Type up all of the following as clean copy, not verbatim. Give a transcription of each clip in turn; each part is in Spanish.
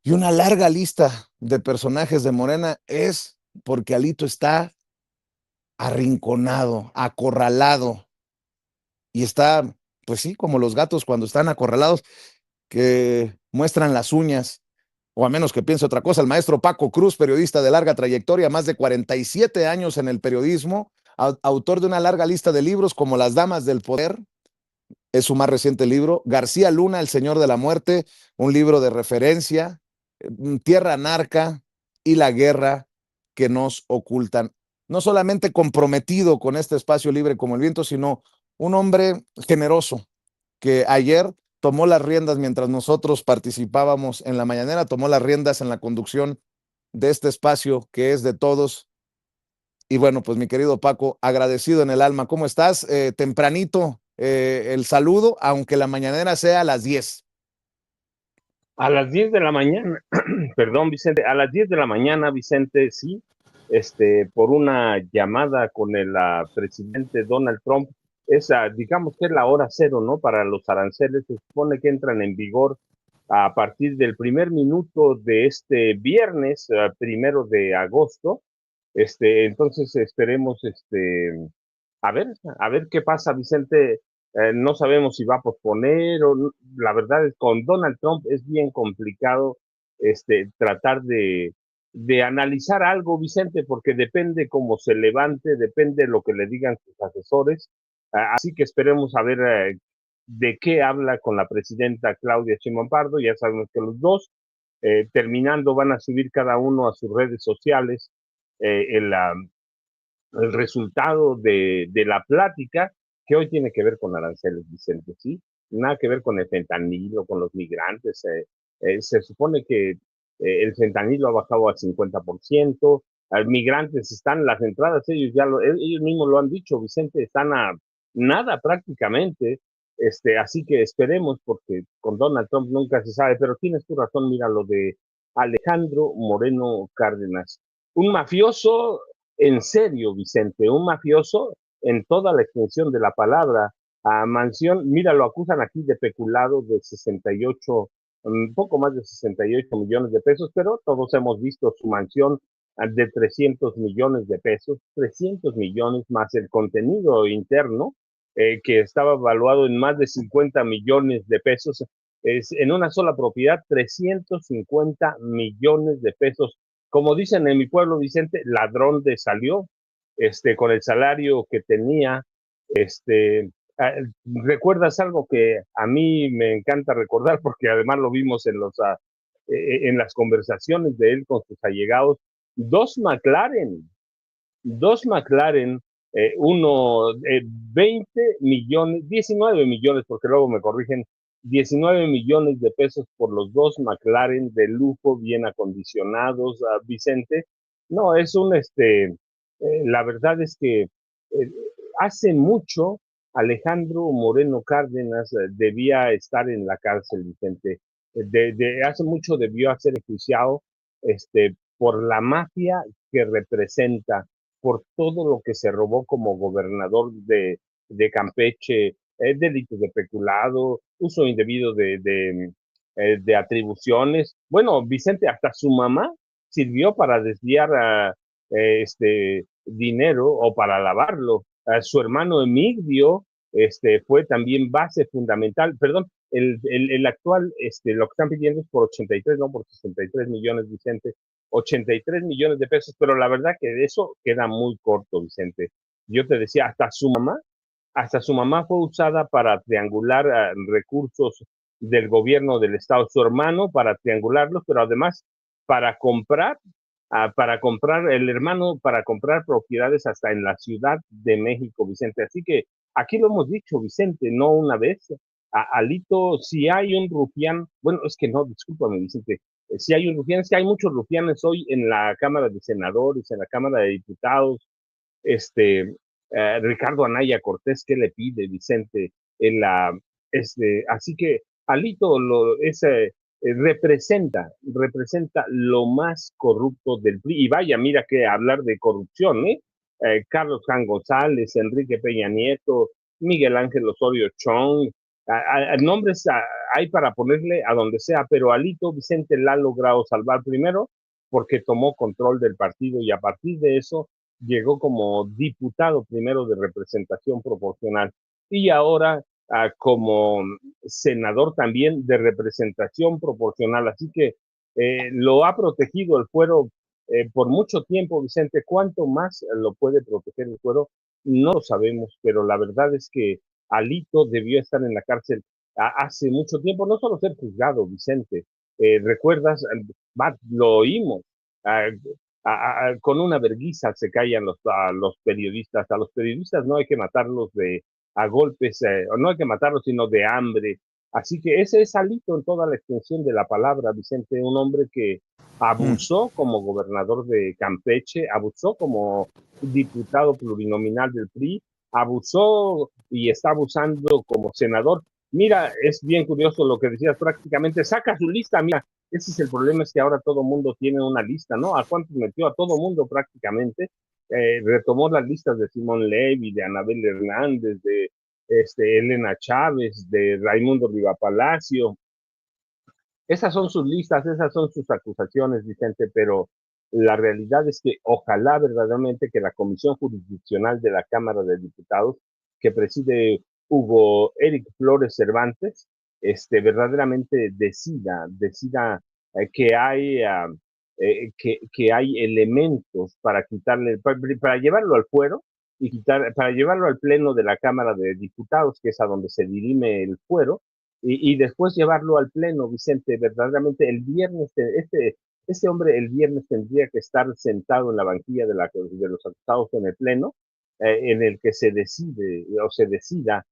y una larga lista de personajes de Morena es porque Alito está arrinconado, acorralado y está, pues sí, como los gatos cuando están acorralados que muestran las uñas, o a menos que piense otra cosa. El maestro Paco Cruz, periodista de larga trayectoria, más de 47 años en el periodismo, autor de una larga lista de libros como Las Damas del Poder, es su más reciente libro. García Luna, El Señor de la Muerte, un libro de referencia. Tierra Narca y La Guerra que nos ocultan. No solamente comprometido con este espacio libre como el viento, sino un hombre generoso que ayer tomó las riendas mientras nosotros participábamos en la mañanera, tomó las riendas en la conducción de este espacio que es de todos. Y bueno, pues mi querido Paco, agradecido en el alma. ¿Cómo estás? Tempranito el saludo, aunque la mañanera sea a las 10. A las 10 de la mañana, perdón, Vicente, a las 10 de la mañana, Vicente, sí, por una llamada con el presidente Donald Trump, esa, digamos que es la hora cero, ¿no? Para los aranceles, se supone que entran en vigor a partir del primer minuto de este viernes, 1 de agosto. Entonces esperemos, a ver, a ver qué pasa, Vicente. No sabemos si va a posponer o la verdad es con Donald Trump es bien complicado tratar de analizar algo, Vicente, porque depende cómo se levante, depende lo que le digan sus asesores. Así que esperemos a ver de qué habla con la presidenta Claudia Sheinbaum Pardo. Ya sabemos que los dos, terminando, van a subir cada uno a sus redes sociales el resultado de la plática, que hoy tiene que ver con aranceles, Vicente, ¿sí? Nada que ver con el fentanilo, con los migrantes. Se supone que el fentanilo ha bajado al 50%, migrantes están, las entradas, ellos mismos lo han dicho, Vicente, están a nada prácticamente. Así que esperemos, porque con Donald Trump nunca se sabe, pero tienes tu razón, mira lo de Alejandro Moreno Cárdenas, un mafioso en serio, Vicente, un mafioso en toda la extensión de la palabra. A Mansión, mira, lo acusan aquí de peculado de 68, un poco más de 68 millones de pesos, pero todos hemos visto su mansión de 300 millones de pesos, 300 millones más el contenido interno, que estaba evaluado en más de 50 millones de pesos. Es en una sola propiedad, 350 millones de pesos. Como dicen en mi pueblo, Vicente, ladrón de salió, con el salario que tenía. este, ¿Recuerdas algo que a mí me encanta recordar? Porque además lo vimos en las conversaciones de él con sus allegados. Dos McLaren, dos McLaren, uno, 20 millones, 19 millones, porque luego me corrigen, 19 millones de pesos por los dos McLaren de lujo, bien acondicionados, Vicente. No, la verdad es que hace mucho Alejandro Moreno Cárdenas debía estar en la cárcel, Vicente. Hace mucho debió ser enjuiciado por la mafia que representa, por todo lo que se robó como gobernador de Campeche, delitos de peculado, uso indebido de atribuciones. Bueno, Vicente, hasta su mamá sirvió para desviar dinero o para lavarlo. Su hermano Emigdio fue también base fundamental. Perdón, el actual, lo que están pidiendo es por 83, no por 63 millones, Vicente, 83 millones de pesos, pero la verdad que de eso queda muy corto, Vicente. Yo te decía, hasta su mamá fue usada para triangular recursos del gobierno del estado, su hermano para triangularlos, pero además para comprar, el hermano para comprar propiedades hasta en la Ciudad de México, Vicente. Así que aquí lo hemos dicho, Vicente, no una vez. Alito, si hay un rufián, bueno, es que no, discúlpame, Vicente, si hay un rufián, es que hay muchos rufianes hoy en la Cámara de Senadores, en la Cámara de Diputados. Ricardo Anaya Cortés, ¿qué le pide Vicente? En la, así que Alito representa lo más corrupto del PRI. Y vaya, mira que hablar de corrupción, ¿eh? Carlos Jan González, Enrique Peña Nieto, Miguel Ángel Osorio Chong, nombres hay para ponerle a donde sea, pero Alito Vicente la ha logrado salvar primero porque tomó control del partido y a partir de eso llegó como diputado primero de representación proporcional y ahora como senador también de representación proporcional. Así que lo ha protegido el fuero por mucho tiempo, Vicente. ¿Cuánto más lo puede proteger el fuero? No lo sabemos, pero la verdad es que Alito debió estar en la cárcel hace mucho tiempo, no solo ser juzgado, Vicente. ¿Recuerdas? Lo oímos. ah, con una vergüenza se callan los periodistas. A los periodistas no hay que matarlos a golpes, no hay que matarlos, sino de hambre. Así que ese es Alito en toda la extensión de la palabra, Vicente, un hombre que Mm. abusó como gobernador de Campeche, abusó como diputado plurinominal del PRI, abusó y está abusando como senador. Mira, es bien curioso lo que decías, prácticamente saca su lista. Mira, ese es el problema, es que ahora todo mundo tiene una lista, ¿no? ¿A cuántos metió? A todo mundo prácticamente. Retomó las listas de Simón Levy, de Anabel Hernández, de Elena Chávez, de Raimundo Riva Palacio. Esas son sus listas, esas son sus acusaciones, Vicente, pero la realidad es que ojalá verdaderamente que la Comisión Jurisdiccional de la Cámara de Diputados, que preside Hugo Eric Flores Cervantes, verdaderamente decida que que hay elementos para quitarle, para llevarlo al fuero y para llevarlo al pleno de la Cámara de Diputados, que es a donde se dirime el fuero, y después llevarlo al pleno, Vicente. Verdaderamente el viernes, este hombre el viernes tendría que estar sentado en la banquilla de los acusados en el pleno, en el que se decide o se decida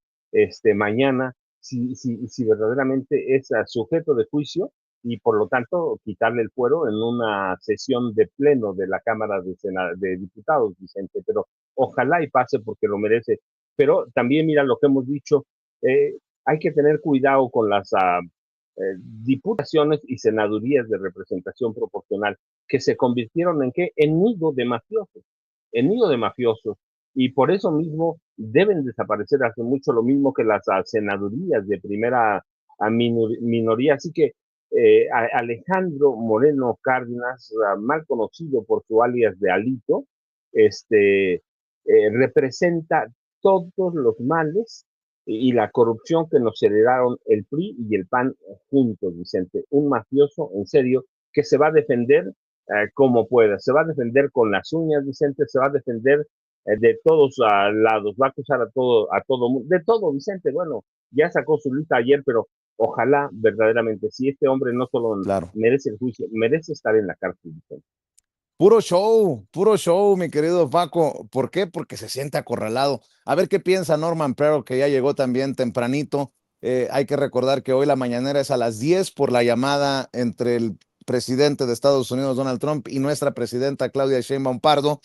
mañana si verdaderamente es sujeto de juicio y por lo tanto quitarle el fuero en una sesión de pleno de la Cámara de Diputados, Vicente. Pero ojalá y pase porque lo merece. Pero también mira lo que hemos dicho, eh, hay que tener cuidado con las diputaciones y senadurías de representación proporcional que se convirtieron en qué? En nido de mafiosos, en nido de mafiosos. Y por eso mismo deben desaparecer hace mucho, lo mismo que las senadurías de primera minoría. Así que Alejandro Moreno Cárdenas, mal conocido por su alias de Alito, representa todos los males y la corrupción que nos heredaron el PRI y el PAN juntos, Vicente. Un mafioso, en serio, que se va a defender como pueda, se va a defender con las uñas, Vicente, se va a defender de todos lados, va a acusar a todo mundo, de todo, Vicente. Bueno, ya sacó su lista ayer, pero ojalá verdaderamente, si este hombre no solo Claro. merece el juicio, merece estar en la cárcel, Vicente. Puro show, mi querido Paco. ¿Por qué? Porque se siente acorralado. A ver qué piensa Norman Pero, que ya llegó también tempranito. Hay que recordar que hoy la mañanera es a las 10 por la llamada entre el presidente de Estados Unidos, Donald Trump, y nuestra presidenta Claudia Sheinbaum Pardo,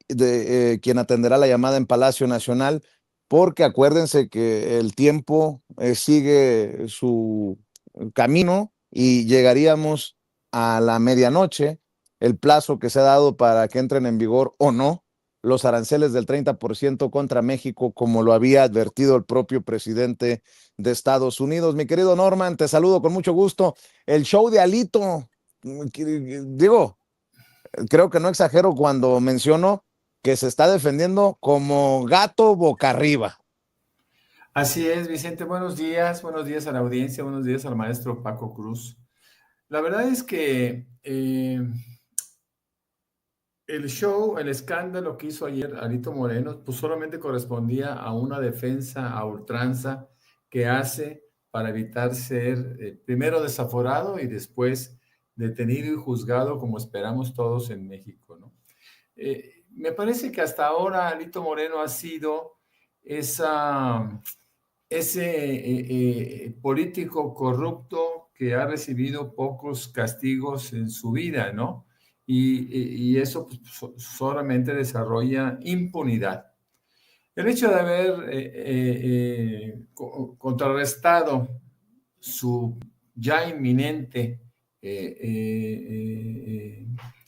quien atenderá la llamada en Palacio Nacional, porque acuérdense que el tiempo sigue su camino y llegaríamos a la medianoche, el plazo que se ha dado para que entren en vigor o no los aranceles del 30% contra México, como lo había advertido el propio presidente de Estados Unidos. Mi querido Norman, te saludo con mucho gusto. El show de Alito, digo, creo que no exagero cuando menciono que se está defendiendo como gato boca arriba. Así es, Vicente. Buenos días a la audiencia, buenos días al maestro Paco Cruz. La verdad es que el show, el escándalo que hizo ayer Alito Moreno, pues solamente correspondía a una defensa a ultranza que hace para evitar ser primero desaforado y después detenido y juzgado como esperamos todos en México, ¿no? Me parece que hasta ahora Alito Moreno ha sido ese político corrupto que ha recibido pocos castigos en su vida, ¿no? Y eso pues, solamente desarrolla impunidad. El hecho de haber contrarrestado su ya inminente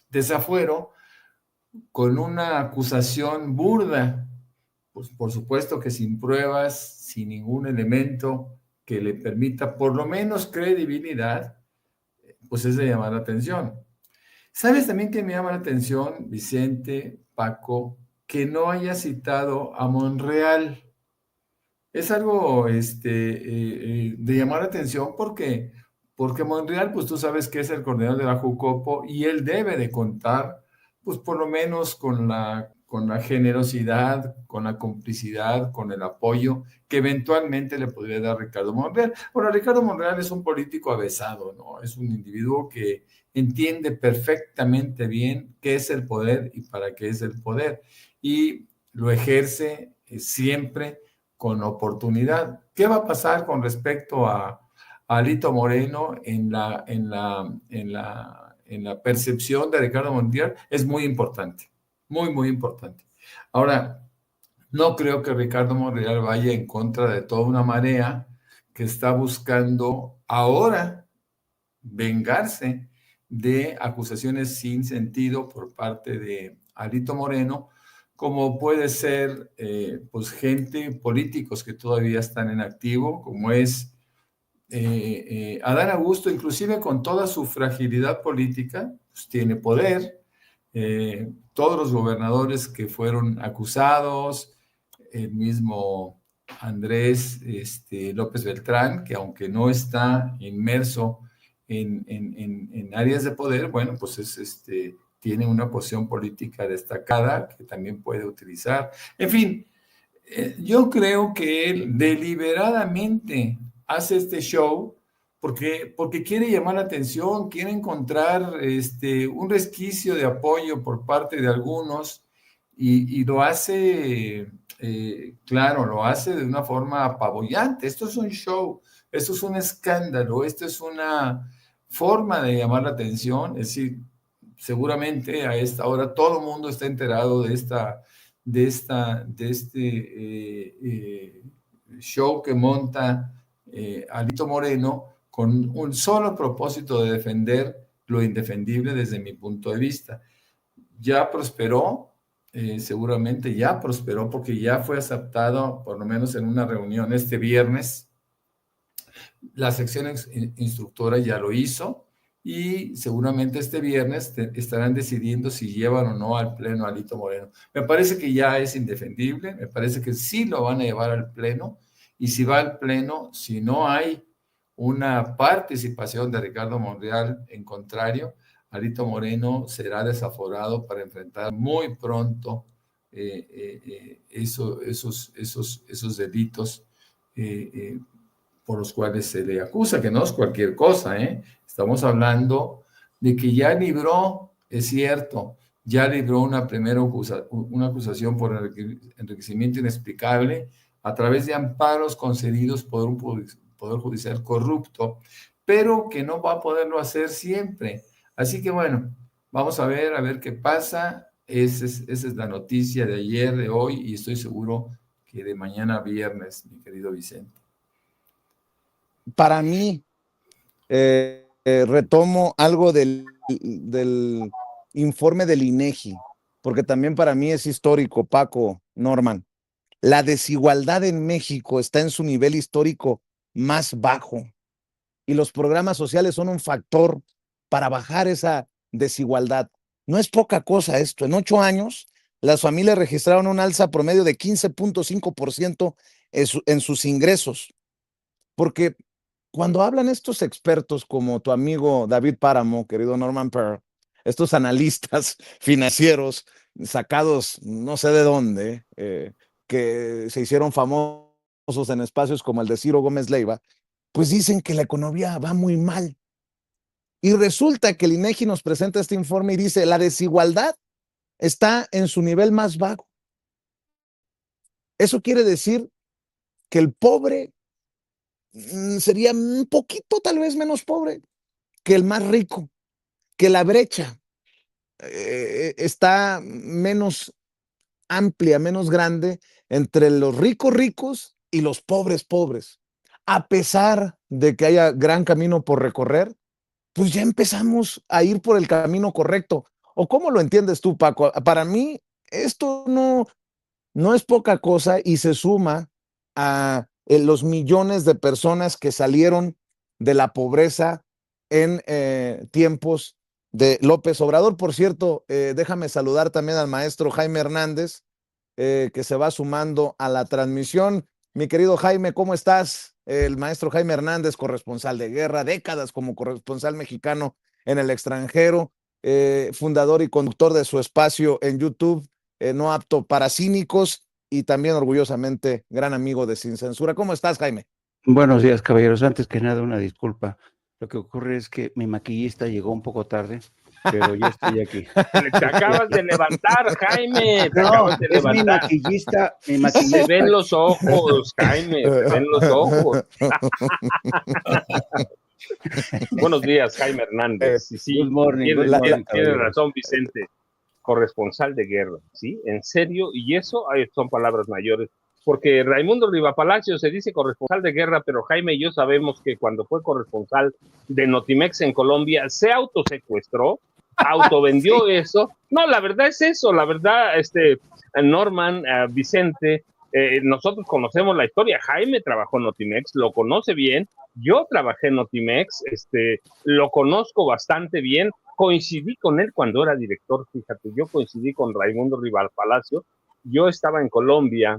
desafuero con una acusación burda, pues por supuesto que sin pruebas, sin ningún elemento que le permita por lo menos credibilidad, pues es de llamar la atención. ¿Sabes también que me llama la atención, Vicente, Paco, que no haya citado a Monreal? Es algo de llamar la atención porque Monreal, pues tú sabes que es el coordinador de la Jucopo y él debe de contar, pues por lo menos con la generosidad, con la complicidad, con el apoyo que eventualmente le podría dar Ricardo Monreal. Bueno, Ricardo Monreal es un político avesado, ¿no? Es un individuo que entiende perfectamente bien qué es el poder y para qué es el poder. Y lo ejerce siempre con oportunidad. ¿Qué va a pasar con respecto a Alito Moreno en la percepción de Ricardo Monreal? Es muy importante, muy, muy importante. Ahora, no creo que Ricardo Monreal vaya en contra de toda una marea que está buscando ahora vengarse de acusaciones sin sentido por parte de Alito Moreno, como puede ser pues gente, políticos que todavía están en activo, como es Adán Augusto, inclusive con toda su fragilidad política, pues tiene poder. Todos los gobernadores que fueron acusados, el mismo Andrés López Beltrán, que aunque no está inmerso en áreas de poder, bueno, pues tiene una posición política destacada que también puede utilizar. En fin, yo creo que él deliberadamente hace este show porque quiere llamar la atención, quiere encontrar un resquicio de apoyo por parte de algunos y lo hace, claro, lo hace de una forma apabullante. Esto es un show, esto es un escándalo, esto es una forma de llamar la atención. Es decir, seguramente a esta hora todo el mundo está enterado de este show que monta Alito Moreno con un solo propósito de defender lo indefendible desde mi punto de vista. Ya prosperó, seguramente ya prosperó porque ya fue aceptado, por lo menos en una reunión este viernes. La sección instructora ya lo hizo y seguramente este viernes estarán decidiendo si llevan o no al pleno a Alito Moreno. Me parece que ya es indefendible, me parece que sí lo van a llevar al pleno y si va al pleno, si no hay una participación de Ricardo Monreal en contrario, Alito Moreno será desaforado para enfrentar muy pronto esos delitos por los cuales se le acusa, que no es cualquier cosa, ¿eh? Estamos hablando de que ya libró, es cierto, ya libró una primera una acusación por enriquecimiento inexplicable a través de amparos concedidos por un poder judicial corrupto, pero que no va a poderlo hacer siempre. Así que bueno, vamos a ver qué pasa. Esa es la noticia de ayer, de hoy, y estoy seguro que de mañana viernes, mi querido Vicente. Para mí, retomo algo del informe del INEGI, porque también para mí es histórico, Paco, Norman. La desigualdad en México está en su nivel histórico más bajo y los programas sociales son un factor para bajar esa desigualdad. No es poca cosa esto. En 8 años, las familias registraron un alza promedio de 15.5% en sus ingresos, porque cuando hablan estos expertos como tu amigo David Páramo, querido Norman Pearl, estos analistas financieros sacados no sé de dónde, que se hicieron famosos en espacios como el de Ciro Gómez Leiva, pues dicen que la economía va muy mal. Y resulta que el INEGI nos presenta este informe y dice, la desigualdad está en su nivel más bajo. Eso quiere decir que el pobre sería un poquito tal vez menos pobre que el más rico, que la brecha está menos amplia, menos grande entre los ricos y los pobres. A pesar de que haya gran camino por recorrer, pues ya empezamos a ir por el camino correcto. ¿O cómo lo entiendes tú, Paco? Para mí, esto no es poca cosa y se suma a los millones de personas que salieron de la pobreza en tiempos de López Obrador. Por cierto, déjame saludar también al maestro Jaime Hernández, que se va sumando a la transmisión. Mi querido Jaime, ¿cómo estás? El maestro Jaime Hernández, corresponsal de guerra, décadas como corresponsal mexicano en el extranjero, fundador y conductor de su espacio en YouTube, No Apto para Cínicos, y también orgullosamente gran amigo de Sin Censura. ¿Cómo estás, Jaime? Buenos días, caballeros. Antes que nada, una disculpa. Lo que ocurre es que mi maquillista llegó un poco tarde, pero ya estoy aquí. Te acabas de levantar, Jaime. Te No, acabas de es mi levantar. maquillista. Se ven los ojos, Jaime. Se ven los ojos. Buenos días, Jaime Hernández. Sí, Good morning, tienes, good morning, tienes caballeros. razón, Vicente. Corresponsal de guerra, ¿sí? En serio, y eso son palabras mayores. Porque Raimundo Riva Palacio se dice corresponsal de guerra, pero Jaime y yo sabemos que cuando fue corresponsal de Notimex en Colombia, se autosecuestró, autovendió Sí. eso. No, la verdad es eso, la verdad, Norman, Vicente, nosotros conocemos la historia. Jaime trabajó en Notimex, lo conoce bien. Yo trabajé en Notimex, lo conozco bastante bien. Coincidí con él cuando era director, fíjate, yo coincidí con Raimundo Rival Palacio, yo estaba en Colombia,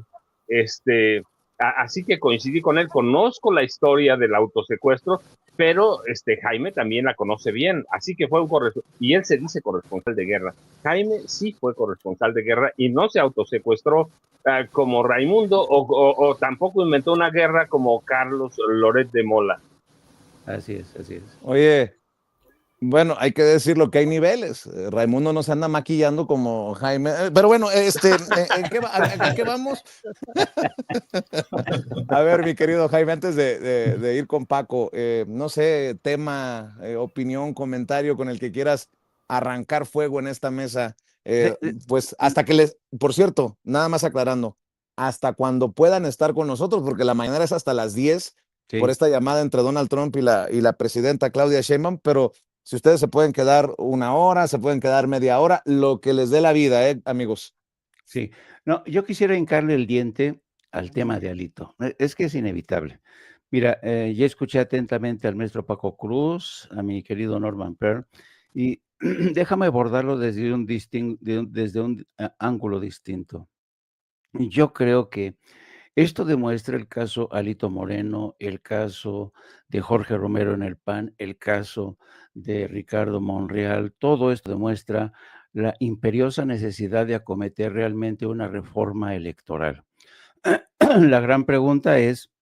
así que coincidí con él, conozco la historia del autosecuestro, pero Jaime también la conoce bien, así que fue un corresponsal, y él se dice corresponsal de guerra. Jaime sí fue corresponsal de guerra y no se autosecuestró como Raimundo, o tampoco inventó una guerra como Carlos Loret de Mola. Así es, así es. Oye, bueno, hay que decirlo que hay niveles. Raimundo no se anda maquillando como Jaime. Pero bueno, ¿en qué ¿a qué vamos? A ver, mi querido Jaime, antes de ir con Paco, no sé, tema, opinión, comentario con el que quieras arrancar fuego en esta mesa. Pues hasta que les, por cierto, nada más aclarando, hasta cuando puedan estar con nosotros, porque la mañana es hasta las 10 por Sí. esta llamada entre Donald Trump y la presidenta Claudia Sheinbaum, pero si ustedes se pueden quedar una hora, se pueden quedar media hora, lo que les dé la vida, amigos. Sí. No, yo quisiera hincarle el diente al tema de Alito. Es que es inevitable. Mira, ya escuché atentamente al maestro Paco Cruz, a mi querido Norman Pearl, y déjame abordarlo desde un ángulo distinto. Yo creo que esto demuestra el caso Alito Moreno, el caso de Jorge Romero en el PAN, el caso de Ricardo Monreal. Todo esto demuestra la imperiosa necesidad de acometer realmente una reforma electoral. La gran pregunta es,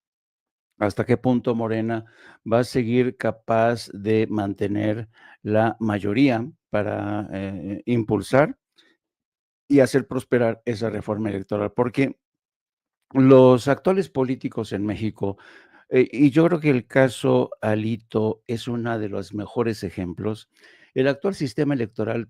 ¿hasta qué punto Morena va a seguir capaz de mantener la mayoría para impulsar y hacer prosperar esa reforma electoral? Porque los actuales políticos en México, y yo creo que el caso Alito es uno de los mejores ejemplos. El actual sistema electoral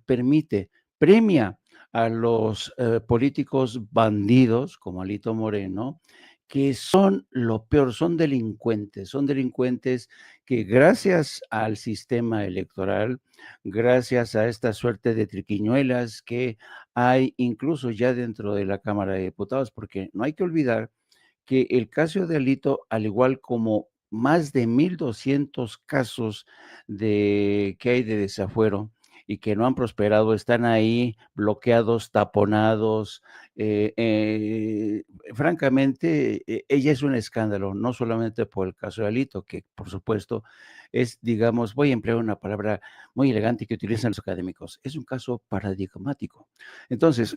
premia a los políticos bandidos como Alito Moreno, que son lo peor, son delincuentes que gracias al sistema electoral, gracias a esta suerte de triquiñuelas que hay incluso ya dentro de la Cámara de Diputados, porque no hay que olvidar que el caso de Alito, al igual como más de 1,200 casos que hay de desafuero y que no han prosperado, están ahí bloqueados, taponados. Francamente, ella es un escándalo, no solamente por el caso de Alito, que por supuesto es, digamos, voy a emplear una palabra muy elegante que utilizan los académicos, es un caso paradigmático. Entonces,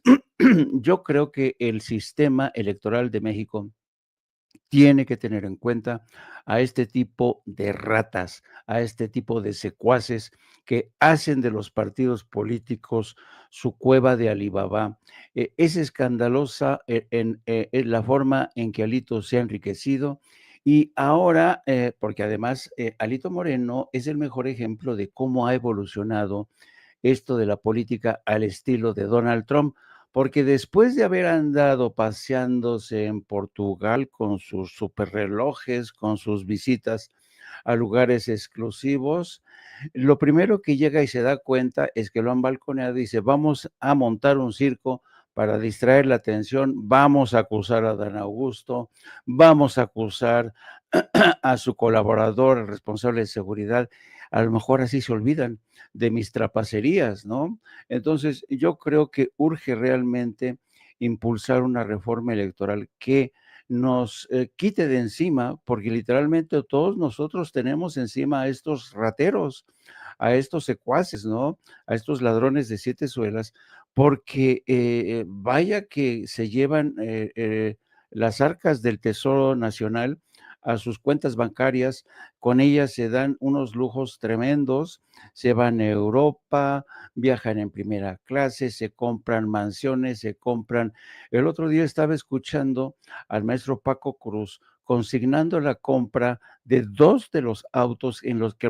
yo creo que el sistema electoral de México tiene que tener en cuenta a este tipo de ratas, a este tipo de secuaces que hacen de los partidos políticos su cueva de Alibaba. Es escandalosa en la forma en que Alito se ha enriquecido y ahora, porque además Alito Moreno es el mejor ejemplo de cómo ha evolucionado esto de la política al estilo de Donald Trump, porque después de haber andado paseándose en Portugal con sus superrelojes, con sus visitas a lugares exclusivos, lo primero que llega y se da cuenta es que lo han balconeado y dice, vamos a montar un circo para distraer la atención, vamos a acusar a Dan Augusto, vamos a acusar a su colaborador, el responsable de seguridad, a lo mejor así se olvidan de mis trapacerías, ¿no? Entonces, yo creo que urge realmente impulsar una reforma electoral que nos quite de encima, porque literalmente todos nosotros tenemos encima a estos rateros, a estos secuaces, ¿no? A estos ladrones de 7 suelas, porque vaya que se llevan las arcas del Tesoro Nacional a sus cuentas bancarias, con ellas se dan unos lujos tremendos, se van a Europa, viajan en primera clase, se compran mansiones, se compran. El otro día estaba escuchando al maestro Paco Cruz consignando la compra de 2 de los autos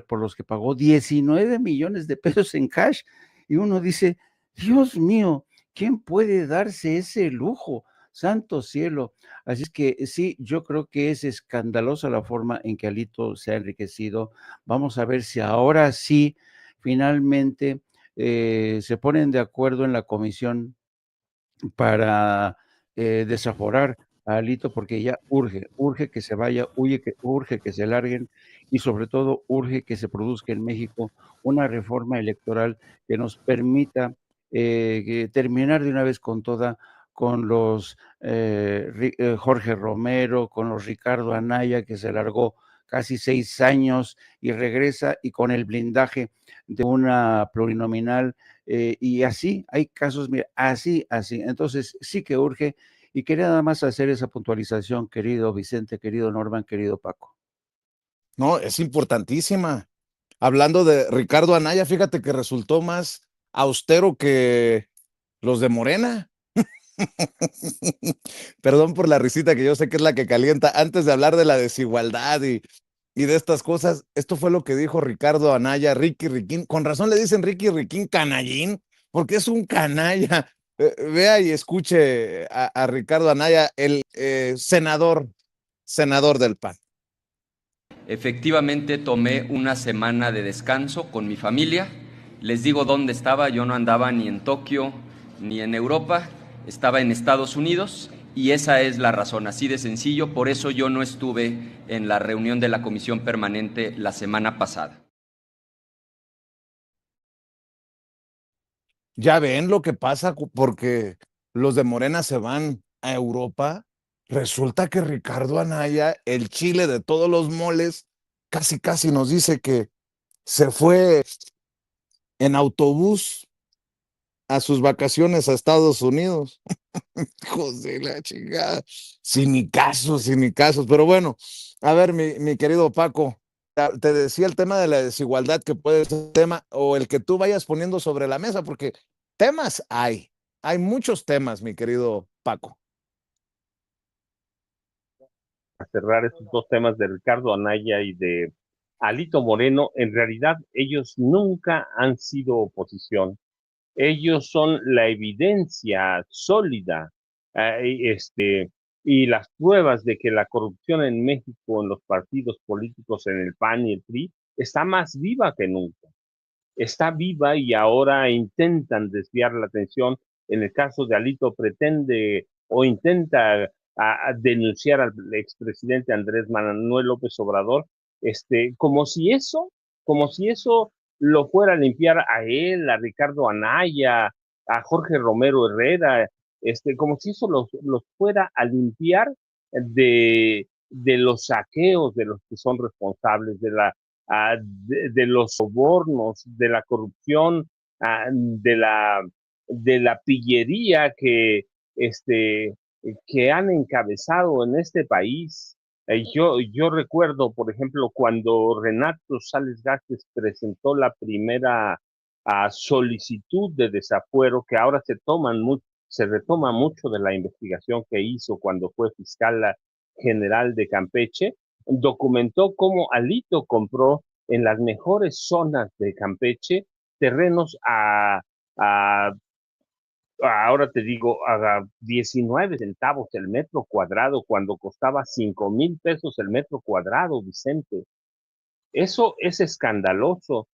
por los que pagó 19 millones de pesos en cash. Y uno dice, Dios mío, ¿quién puede darse ese lujo? Santo cielo. Así es que sí, yo creo que es escandalosa la forma en que Alito se ha enriquecido. Vamos a ver si ahora sí, finalmente, se ponen de acuerdo en la comisión para desaforar a Alito, porque ya urge que se vaya, urge que se larguen y sobre todo urge que se produzca en México una reforma electoral que nos permita terminar de una vez con toda con los Jorge Romero, con los Ricardo Anaya, que se largó casi 6 años y regresa, y con el blindaje de una plurinominal y así, hay casos, mira, así. Entonces, sí que urge. Y quería nada más hacer esa puntualización, querido Vicente, querido Norman, querido Paco. No, es importantísima. Hablando de Ricardo Anaya, fíjate que resultó más austero que los de Morena. Perdón por la risita que yo sé que es la que calienta. Antes de hablar de la desigualdad y de estas cosas, esto fue lo que dijo Ricardo Anaya, Ricky Riquín. Con razón le dicen Ricky Riquín canallín, porque es un canalla. Vea y escuche a Ricardo Anaya, el senador del PAN. Efectivamente tomé una semana de descanso con mi familia. Les digo dónde estaba, yo no andaba ni en Tokio ni en Europa, estaba en Estados Unidos y esa es la razón, así de sencillo, por eso yo no estuve en la reunión de la Comisión Permanente la semana pasada. Ya ven lo que pasa porque los de Morena se van a Europa. Resulta que Ricardo Anaya, el chile de todos los moles, casi casi nos dice que se fue en autobús a sus vacaciones a Estados Unidos. Hijos de la chingada. Sin ni casos, sin ni casos. Pero bueno, a ver, mi querido Paco, te decía el tema de la desigualdad que puede ser tema o el que tú vayas poniendo sobre la mesa, porque temas hay muchos temas, mi querido Paco. A cerrar estos dos temas de Ricardo Anaya y de Alito Moreno, en realidad ellos nunca han sido oposición. Ellos son la evidencia sólida y las pruebas de que la corrupción en México, en los partidos políticos, en el PAN y el PRI, está más viva que nunca. Está viva y ahora intentan desviar la atención. En el caso de Alito, pretende o intenta a denunciar al expresidente Andrés Manuel López Obrador, como si eso lo fuera a limpiar a él, a Ricardo Anaya, a Jorge Romero Herrera, como si eso los fuera a limpiar de los saqueos de los que son responsables, de los sobornos, de la corrupción, de la pillería que han encabezado en este país. Yo recuerdo, por ejemplo, cuando Renato Sales Gámez presentó la primera solicitud de desafuero, que ahora se retoma mucho de la investigación que hizo cuando fue fiscal general de Campeche, documentó cómo Alito compró en las mejores zonas de Campeche terrenos ahora te digo, a 19 centavos el metro cuadrado, cuando costaba 5,000 pesos el metro cuadrado, Vicente. Eso es escandaloso.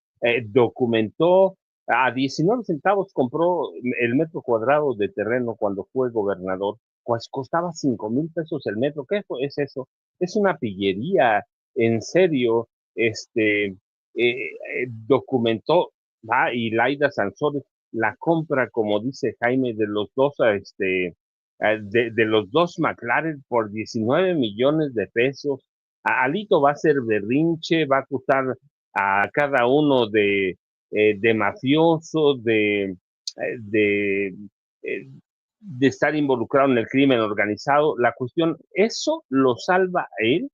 Documentó A 19 centavos compró el metro cuadrado de terreno cuando fue gobernador, pues costaba 5,000 pesos el metro. ¿Qué es eso? Es una pillería, en serio. Documentó, y Laida Sansores la compra, como dice Jaime, de los dos, de los dos McLaren por 19 millones de pesos. Alito va a ser berrinche, va a acusar a cada uno de mafioso, de, de estar involucrado en el crimen organizado. La cuestión, eso lo salva a él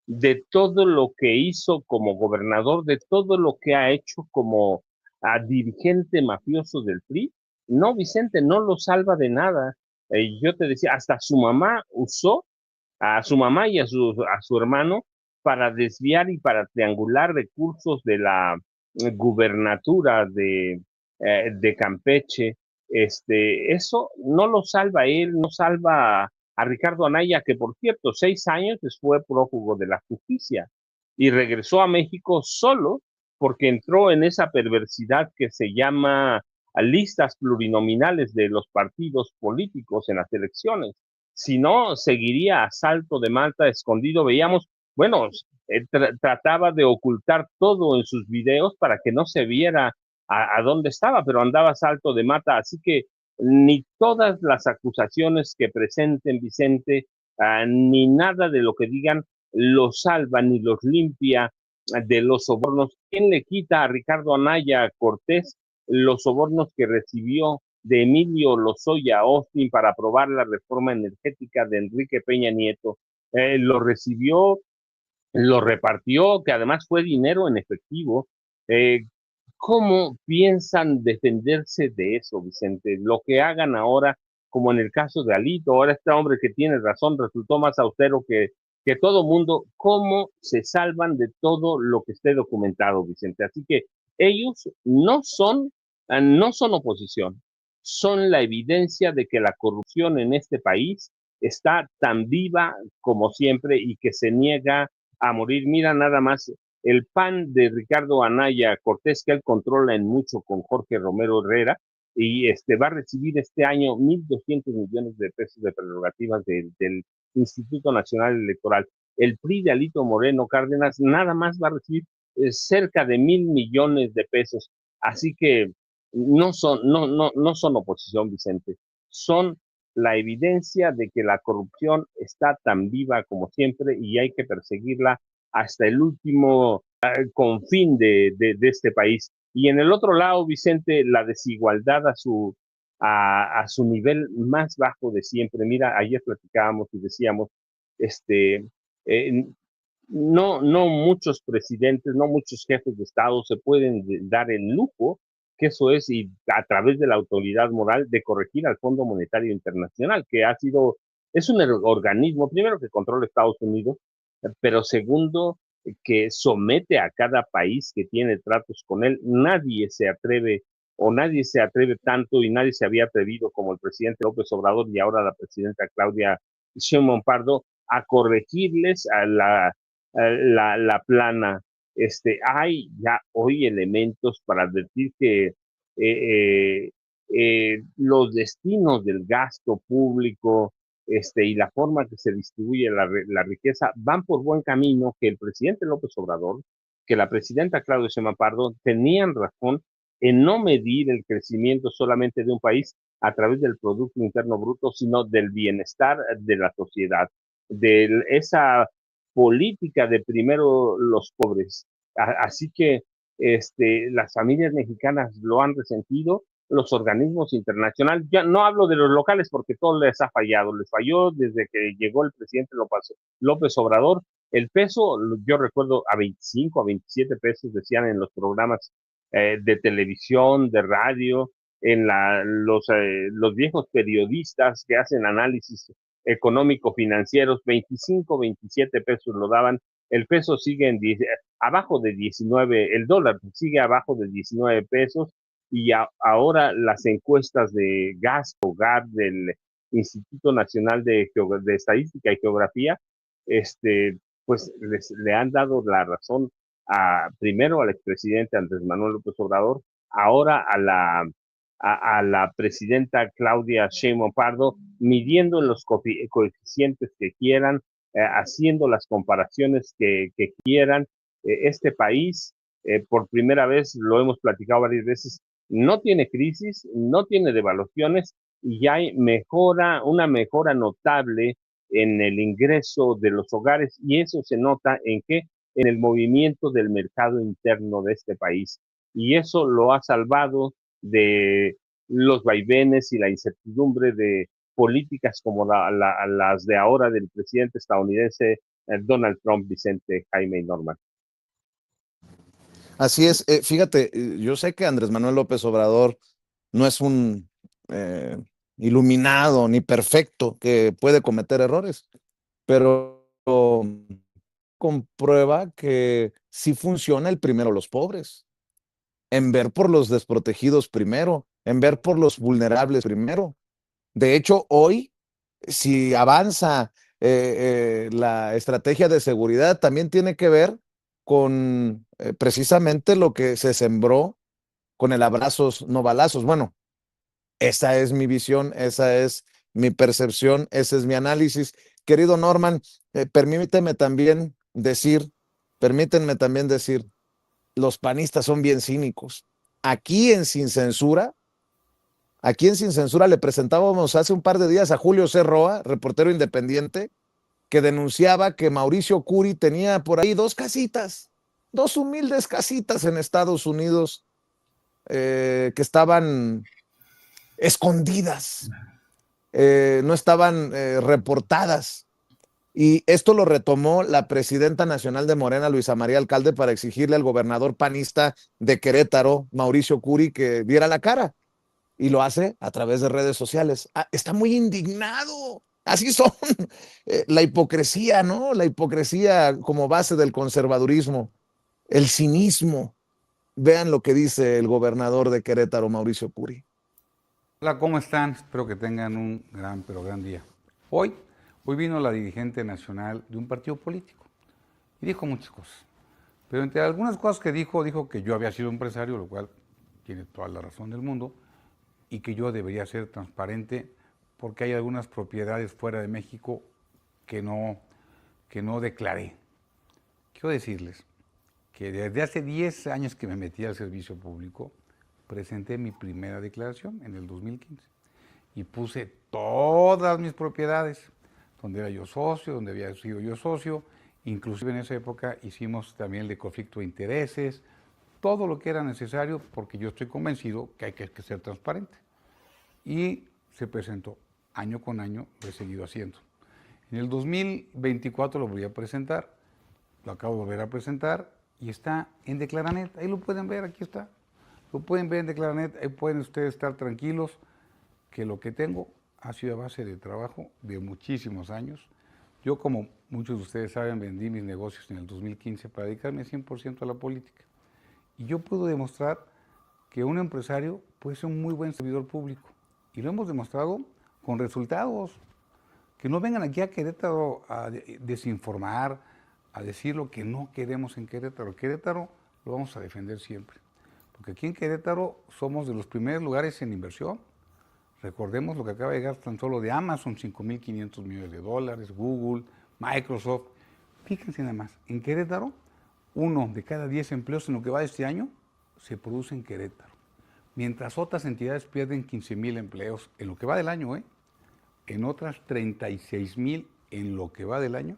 de todo lo que hizo como gobernador, de todo lo que ha hecho como dirigente mafioso del PRI. No, Vicente, no lo salva de nada. Yo te decía, hasta su mamá usó a su mamá y a su hermano para desviar y para triangular recursos de la gubernatura de Campeche. Eso no lo salva él, no salva a Ricardo Anaya, que por cierto, 6 años fue prófugo de la justicia y regresó a México solo porque entró en esa perversidad que se llama listas plurinominales de los partidos políticos en las elecciones. Si no, seguiría a salto de mata escondido. Veíamos, bueno, trataba de ocultar todo en sus videos para que no se viera a dónde estaba, pero andaba a salto de mata. Así que ni todas las acusaciones que presenten, Vicente, ni nada de lo que digan los salva ni los limpia de los sobornos. ¿Quién le quita a Ricardo Anaya Cortés los sobornos que recibió de Emilio Lozoya Austin para aprobar la reforma energética de Enrique Peña Nieto? Lo recibió, lo repartió, que además fue dinero en efectivo. ¿Cómo piensan defenderse de eso, Vicente? Lo que hagan ahora, como en el caso de Alito, ahora este hombre que tiene razón resultó más austero que todo mundo. ¿Cómo se salvan de todo lo que esté documentado, Vicente? Así que ellos no son oposición, son la evidencia de que la corrupción en este país está tan viva como siempre y que se niega a morir. Mira nada más el PAN de Ricardo Anaya Cortés, que él controla en mucho con Jorge Romero Herrera, y va a recibir este año 1,200 millones de pesos de prerrogativas del Instituto Nacional Electoral. El PRI de Alito Moreno Cárdenas nada más va a recibir cerca de 1,000 millones de pesos. Así que no son oposición, Vicente. Son la evidencia de que la corrupción está tan viva como siempre y hay que perseguirla hasta el último confín de este país. Y en el otro lado, Vicente, la desigualdad a su nivel más bajo de siempre. Mira, ayer platicábamos y decíamos, eh, no muchos presidentes, no muchos jefes de Estado se pueden dar el lujo, que eso es, y a través de la autoridad moral, de corregir al Fondo Monetario Internacional, que es un organismo, primero, que controla Estados Unidos, pero segundo, que somete a cada país que tiene tratos con él. Nadie se atreve, o nadie se atreve tanto, y nadie se había atrevido como el presidente López Obrador y ahora la presidenta Claudia Sheinbaum Pardo, a corregirles la plana. Hay ya hoy elementos para advertir que los destinos del gasto público y la forma que se distribuye la riqueza van por buen camino, que el presidente López Obrador, que la presidenta Claudia Sheinbaum Pardo tenían razón en no medir el crecimiento solamente de un país a través del Producto Interno Bruto, sino del bienestar de la sociedad, de esa política de primero los pobres. Así que las familias mexicanas lo han resentido, los organismos internacionales, ya no hablo de los locales porque todo les ha fallado, les falló desde que llegó el presidente López Obrador. El peso, yo recuerdo, a 25, a 27 pesos decían en los programas de televisión, de radio, en los viejos periodistas que hacen análisis económico-financieros, 25, 27 pesos lo daban. El peso sigue abajo de 19, el dólar sigue abajo de 19 pesos, y ahora las encuestas de gasto hogar del Instituto Nacional de Estadística y Geografía, pues le han dado la razón primero al expresidente Andrés Manuel López Obrador, ahora a la presidenta Claudia Sheinbaum Pardo, midiendo los coeficientes que quieran, haciendo las comparaciones que quieran. Este país, por primera vez, lo hemos platicado varias veces, no tiene crisis, no tiene devaluaciones y ya hay una mejora notable en el ingreso de los hogares, y eso se nota en el movimiento del mercado interno de este país. Y eso lo ha salvado de los vaivenes y la incertidumbre de políticas como las de ahora del presidente estadounidense Donald Trump, Vicente, Jaime y Norman. Así es, fíjate, yo sé que Andrés Manuel López Obrador no es un iluminado ni perfecto que puede cometer errores, pero comprueba que sí funciona el primero los pobres, en ver por los desprotegidos primero, en ver por los vulnerables primero. De hecho, hoy, si avanza la estrategia de seguridad, también tiene que ver con precisamente lo que se sembró con el abrazos, no balazos. Bueno, esa es mi visión, esa es mi percepción, ese es mi análisis. Querido Norman, permítanme también decir, los panistas son bien cínicos. Aquí en Sin Censura, Aquí en Sin Censura le presentábamos hace un par de días a Julio C. Roa, reportero independiente, que denunciaba que Mauricio Curi tenía por ahí dos humildes casitas en Estados Unidos que estaban escondidas, no estaban reportadas. Y esto lo retomó la presidenta nacional de Morena, Luisa María Alcalde, para exigirle al gobernador panista de Querétaro, Mauricio Curi, que diera la cara. Y lo hace a través de redes sociales. Está muy indignado. Así son. La hipocresía, ¿no? La hipocresía como base del conservadurismo, el cinismo. Vean lo que dice el gobernador de Querétaro, Mauricio Curi. Hola, ¿cómo están? Espero que tengan un gran día. Hoy vino la dirigente nacional de un partido político y dijo muchas cosas. Pero entre algunas cosas que dijo que yo había sido empresario, lo cual tiene toda la razón del mundo, y que yo debería ser transparente porque hay algunas propiedades fuera de México que no declaré. Quiero decirles que desde hace 10 años que me metí al servicio público, presenté mi primera declaración en el 2015 y puse todas mis propiedades, donde era yo socio, donde había sido yo socio, inclusive en esa época hicimos también el de conflicto de intereses, todo lo que era necesario, porque yo estoy convencido que hay que ser transparente. Y se presentó año con año, lo he seguido haciendo. En el 2024 lo voy a presentar, lo acabo de volver a presentar y está en Declaranet, ahí lo pueden ver, aquí está. Lo pueden ver en Declaranet, ahí pueden ustedes estar tranquilos que lo que tengo ha sido a base de trabajo de muchísimos años. Yo, como muchos de ustedes saben, vendí mis negocios en el 2015 para dedicarme 100% a la política. Y yo puedo demostrar que un empresario puede ser un muy buen servidor público. Y lo hemos demostrado con resultados. Que no vengan aquí a Querétaro a desinformar, a decir lo que no queremos en Querétaro. Querétaro lo vamos a defender siempre. Porque aquí en Querétaro somos de los primeros lugares en inversión. Recordemos lo que acaba de llegar tan solo de Amazon, $5,500 millones, Google, Microsoft. Fíjense nada más, en Querétaro, 1 de cada 10 empleos en lo que va de este año se produce en Querétaro. Mientras otras entidades pierden 15,000 empleos en lo que va del año, en otras 36,000 en lo que va del año,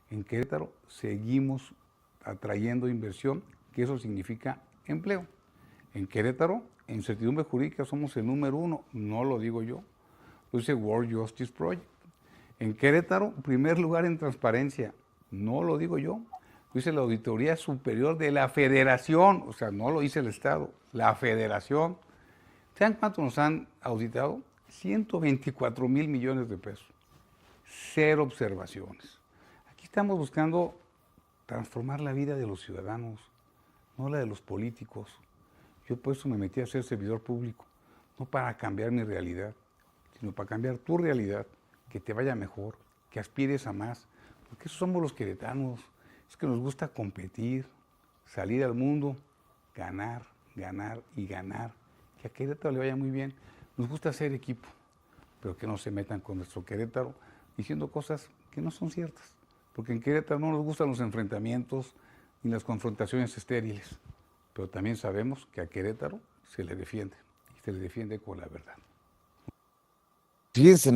en Querétaro seguimos atrayendo inversión, que eso significa empleo. En Querétaro, en certidumbre jurídica somos el número 1, no lo digo yo, lo dice World Justice Project. En Querétaro, primer lugar en transparencia, no lo digo yo, lo dice la Auditoría Superior de la Federación, o sea, no lo dice el Estado, la Federación. ¿Saben cuánto nos han auditado? 124,000 millones de pesos. 0 observaciones. Aquí estamos buscando transformar la vida de los ciudadanos, no la de los políticos. Yo por eso me metí a ser servidor público, no para cambiar mi realidad, sino para cambiar tu realidad, que te vaya mejor, que aspires a más, porque eso somos los queretanos, es que nos gusta competir, salir al mundo, ganar, ganar y ganar. Que a Querétaro le vaya muy bien. Nos gusta hacer equipo, pero que no se metan con nuestro Querétaro diciendo cosas que no son ciertas. Porque en Querétaro no nos gustan los enfrentamientos ni las confrontaciones estériles. Pero también sabemos que a Querétaro se le defiende, y se le defiende con la verdad. Fíjense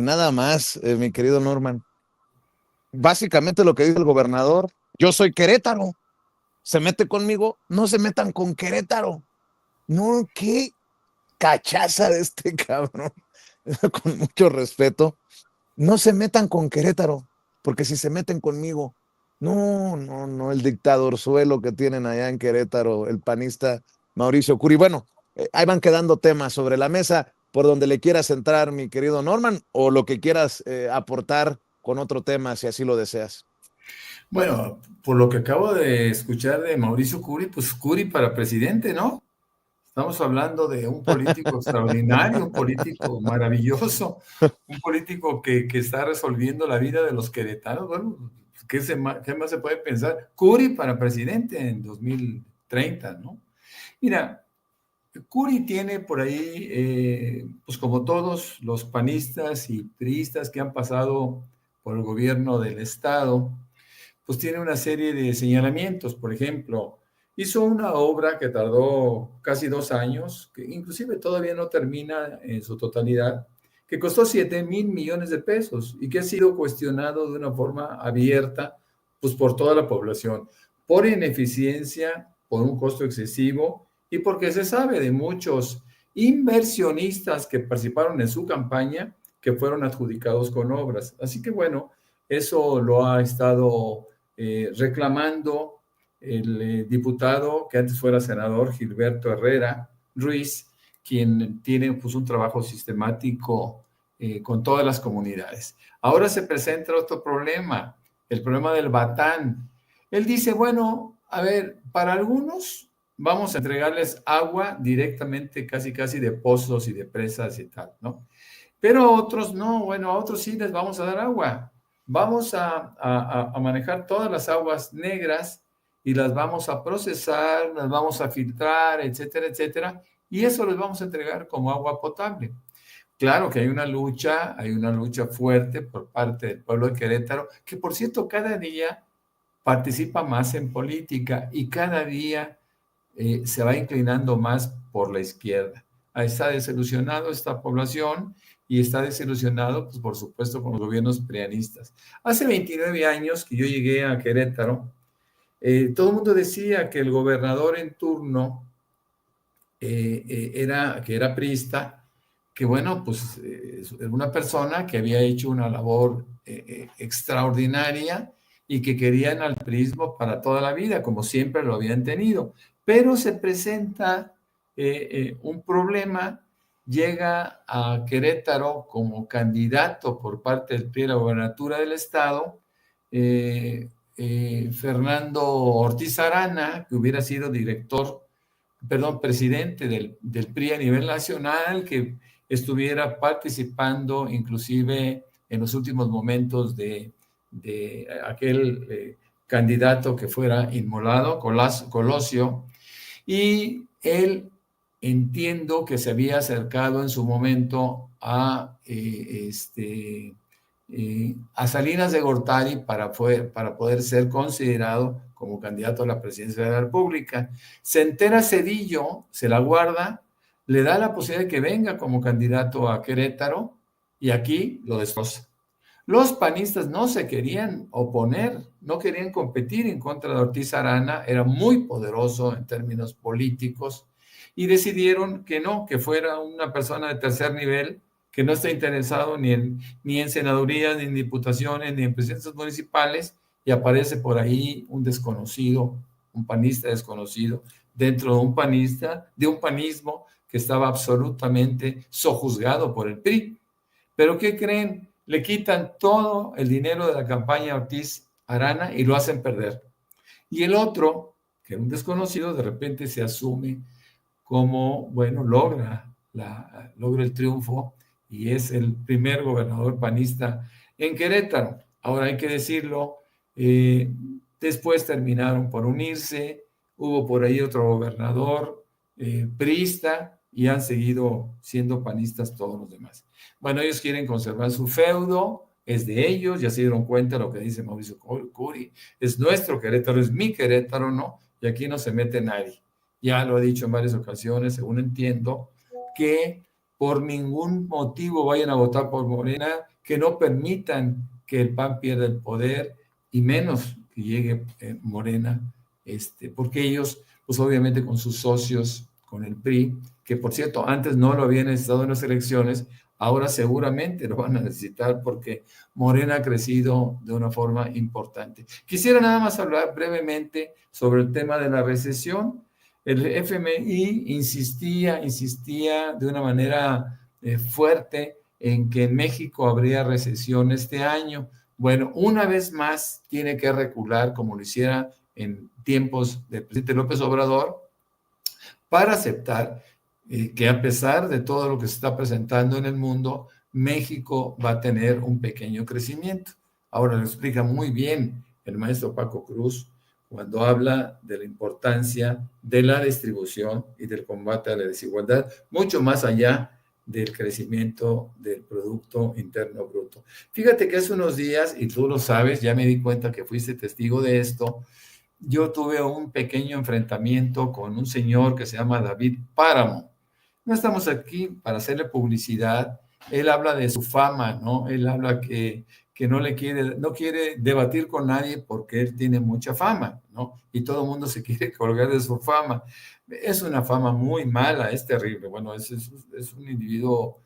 nada más, mi querido Norman. Básicamente lo que dice el gobernador, yo soy Querétaro, se mete conmigo, no se metan con Querétaro. No, qué cachaza de este cabrón, con mucho respeto. No se metan con Querétaro, porque si se meten conmigo, no, el dictadorzuelo que tienen allá en Querétaro, el panista Mauricio Curi. Bueno, ahí van quedando temas sobre la mesa, por donde le quieras entrar, mi querido Norman, o lo que quieras aportar con otro tema, si así lo deseas. Bueno, por lo que acabo de escuchar de Mauricio Curi, pues Curi para presidente, ¿no? Estamos hablando de un político extraordinario, un político maravilloso, un político que está resolviendo la vida de los queretanos. Bueno, ¿qué más se puede pensar? Curi para presidente en 2030, ¿no? Mira, Curi tiene por ahí, pues como todos los panistas y priistas que han pasado por el gobierno del Estado, pues tiene una serie de señalamientos. Por ejemplo, hizo una obra que tardó casi 2 años, que inclusive todavía no termina en su totalidad, que costó 7,000 millones de pesos y que ha sido cuestionado de una forma abierta, pues por toda la población, por ineficiencia, por un costo excesivo y porque se sabe de muchos inversionistas que participaron en su campaña que fueron adjudicados con obras. Así que bueno, eso lo ha estado reclamando el diputado que antes fuera senador, Gilberto Herrera Ruiz, quien tiene pues un trabajo sistemático con todas las comunidades. Ahora se presenta otro problema, el problema del Batán. Él dice, bueno, a ver, para algunos vamos a entregarles agua directamente casi de pozos y de presas y tal, ¿no? Pero a otros no, bueno, a otros sí les vamos a dar agua. Vamos a manejar todas las aguas negras y las vamos a procesar, las vamos a filtrar, etcétera, etcétera, y eso les vamos a entregar como agua potable. Claro que hay una lucha fuerte por parte del pueblo de Querétaro, que por cierto cada día participa más en política y cada día se va inclinando más por la izquierda. Está desilusionado esta población y está desilusionado, pues por supuesto, con los gobiernos prianistas. Hace 29 años que yo llegué a Querétaro, todo el mundo decía que el gobernador en turno que era priista, que bueno, pues era una persona que había hecho una labor extraordinaria y que querían al priismo para toda la vida, como siempre lo habían tenido. Pero se presenta un problema, llega a Querétaro como candidato por parte del PRI a la gobernatura del estado, Fernando Ortiz Arana, que hubiera sido presidente del PRI a nivel nacional, que estuviera participando inclusive en los últimos momentos de aquel candidato que fuera inmolado, Colosio, y él entiendo que se había acercado en su momento a Salinas de Gortari para poder ser considerado como candidato a la presidencia de la República. Se entera Zedillo, se la guarda, le da la posibilidad de que venga como candidato a Querétaro y aquí lo destroza. Los panistas no se querían oponer, no querían competir en contra de Ortiz Arana, era muy poderoso en términos políticos y decidieron que no, que fuera una persona de tercer nivel que no está interesado ni en senadurías, ni en diputaciones, ni en presidencias municipales, y aparece por ahí un desconocido, un panista desconocido, dentro de un panismo que estaba absolutamente sojuzgado por el PRI. ¿Pero qué creen? Le quitan todo el dinero de la campaña Ortiz Arana y lo hacen perder. Y el otro, que era un desconocido, de repente se asume como, bueno, logra el triunfo y es el primer gobernador panista en Querétaro. Ahora hay que decirlo, después terminaron por unirse, hubo por ahí otro gobernador priista y han seguido siendo panistas todos los demás. Bueno, ellos quieren conservar su feudo, es de ellos, ya se dieron cuenta de lo que dice Mauricio Curi, es nuestro Querétaro, es mi Querétaro, ¿no? Y aquí no se mete nadie. Ya lo he dicho en varias ocasiones, según entiendo, que por ningún motivo vayan a votar por Morena, que no permitan que el PAN pierda el poder y menos que llegue Morena, porque ellos, pues obviamente con sus socios, con el PRI, que por cierto antes no lo habían necesitado en las elecciones, ahora seguramente lo van a necesitar porque Morena ha crecido de una forma importante. Quisiera nada más hablar brevemente sobre el tema de la recesión. El FMI insistía de una manera fuerte en que en México habría recesión este año. Bueno, una vez más tiene que recular, como lo hiciera en tiempos del presidente López Obrador, para aceptar que a pesar de todo lo que se está presentando en el mundo, México va a tener un pequeño crecimiento. Ahora lo explica muy bien el maestro Paco Cruz cuando habla de la importancia de la distribución y del combate a la desigualdad, mucho más allá del crecimiento del Producto Interno Bruto. Fíjate que hace unos días, y tú lo sabes, ya me di cuenta que fuiste testigo de esto, yo tuve un pequeño enfrentamiento con un señor que se llama David Páramo. No estamos aquí para hacerle publicidad. Él habla de su fama, ¿no? Él habla que no quiere debatir con nadie porque él tiene mucha fama, ¿no? Y todo el mundo se quiere colgar de su fama. Es una fama muy mala, es terrible. Bueno, es un individuo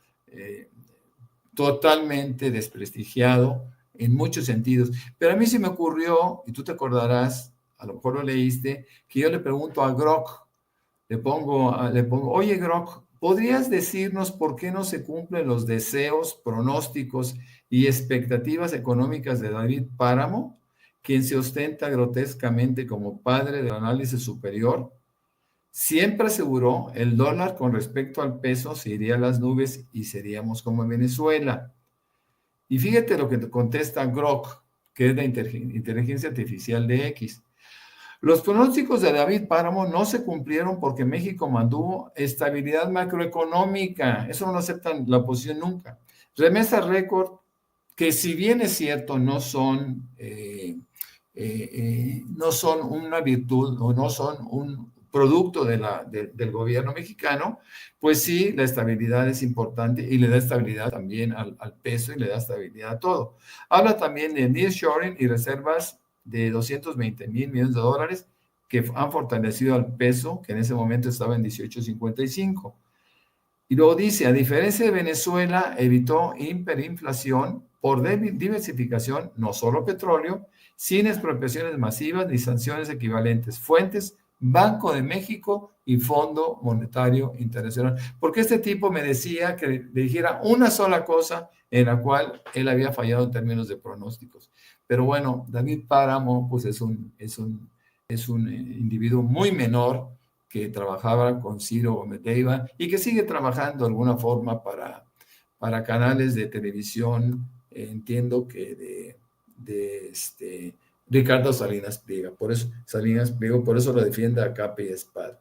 totalmente desprestigiado en muchos sentidos. Pero a mí se me ocurrió, y tú te acordarás, a lo mejor lo leíste, que yo le pregunto a Grok, le pongo, oye Grok, ¿podrías decirnos por qué no se cumplen los deseos, pronósticos y expectativas económicas de David Páramo, quien se ostenta grotescamente como padre del análisis superior? Siempre aseguró el dólar con respecto al peso se iría a las nubes y seríamos como en Venezuela. Y fíjate lo que contesta Grok, que es la inteligencia artificial de X. Los pronósticos de David Páramo no se cumplieron porque México mantuvo estabilidad macroeconómica. Eso no lo aceptan la oposición nunca. Remesas récord, que si bien es cierto, no son una virtud o no son un producto del gobierno mexicano, pues sí, la estabilidad es importante y le da estabilidad también al peso y le da estabilidad a todo. Habla también de nearshoring y reservas de 220 mil millones de dólares que han fortalecido al peso, que en ese momento estaba en 18.55. Y luego dice, a diferencia de Venezuela, evitó hiperinflación por diversificación, no solo petróleo, sin expropiaciones masivas ni sanciones equivalentes. Fuentes, Banco de México y Fondo Monetario Internacional. Porque este tipo me decía que le dijera una sola cosa en la cual él había fallado en términos de pronósticos. Pero bueno, David Páramo pues es un individuo muy menor que trabajaba con Ciro Gómez Leiva y que sigue trabajando de alguna forma para canales de televisión, entiendo que de Ricardo Salinas Pliego, por eso lo defiende a capa y espada.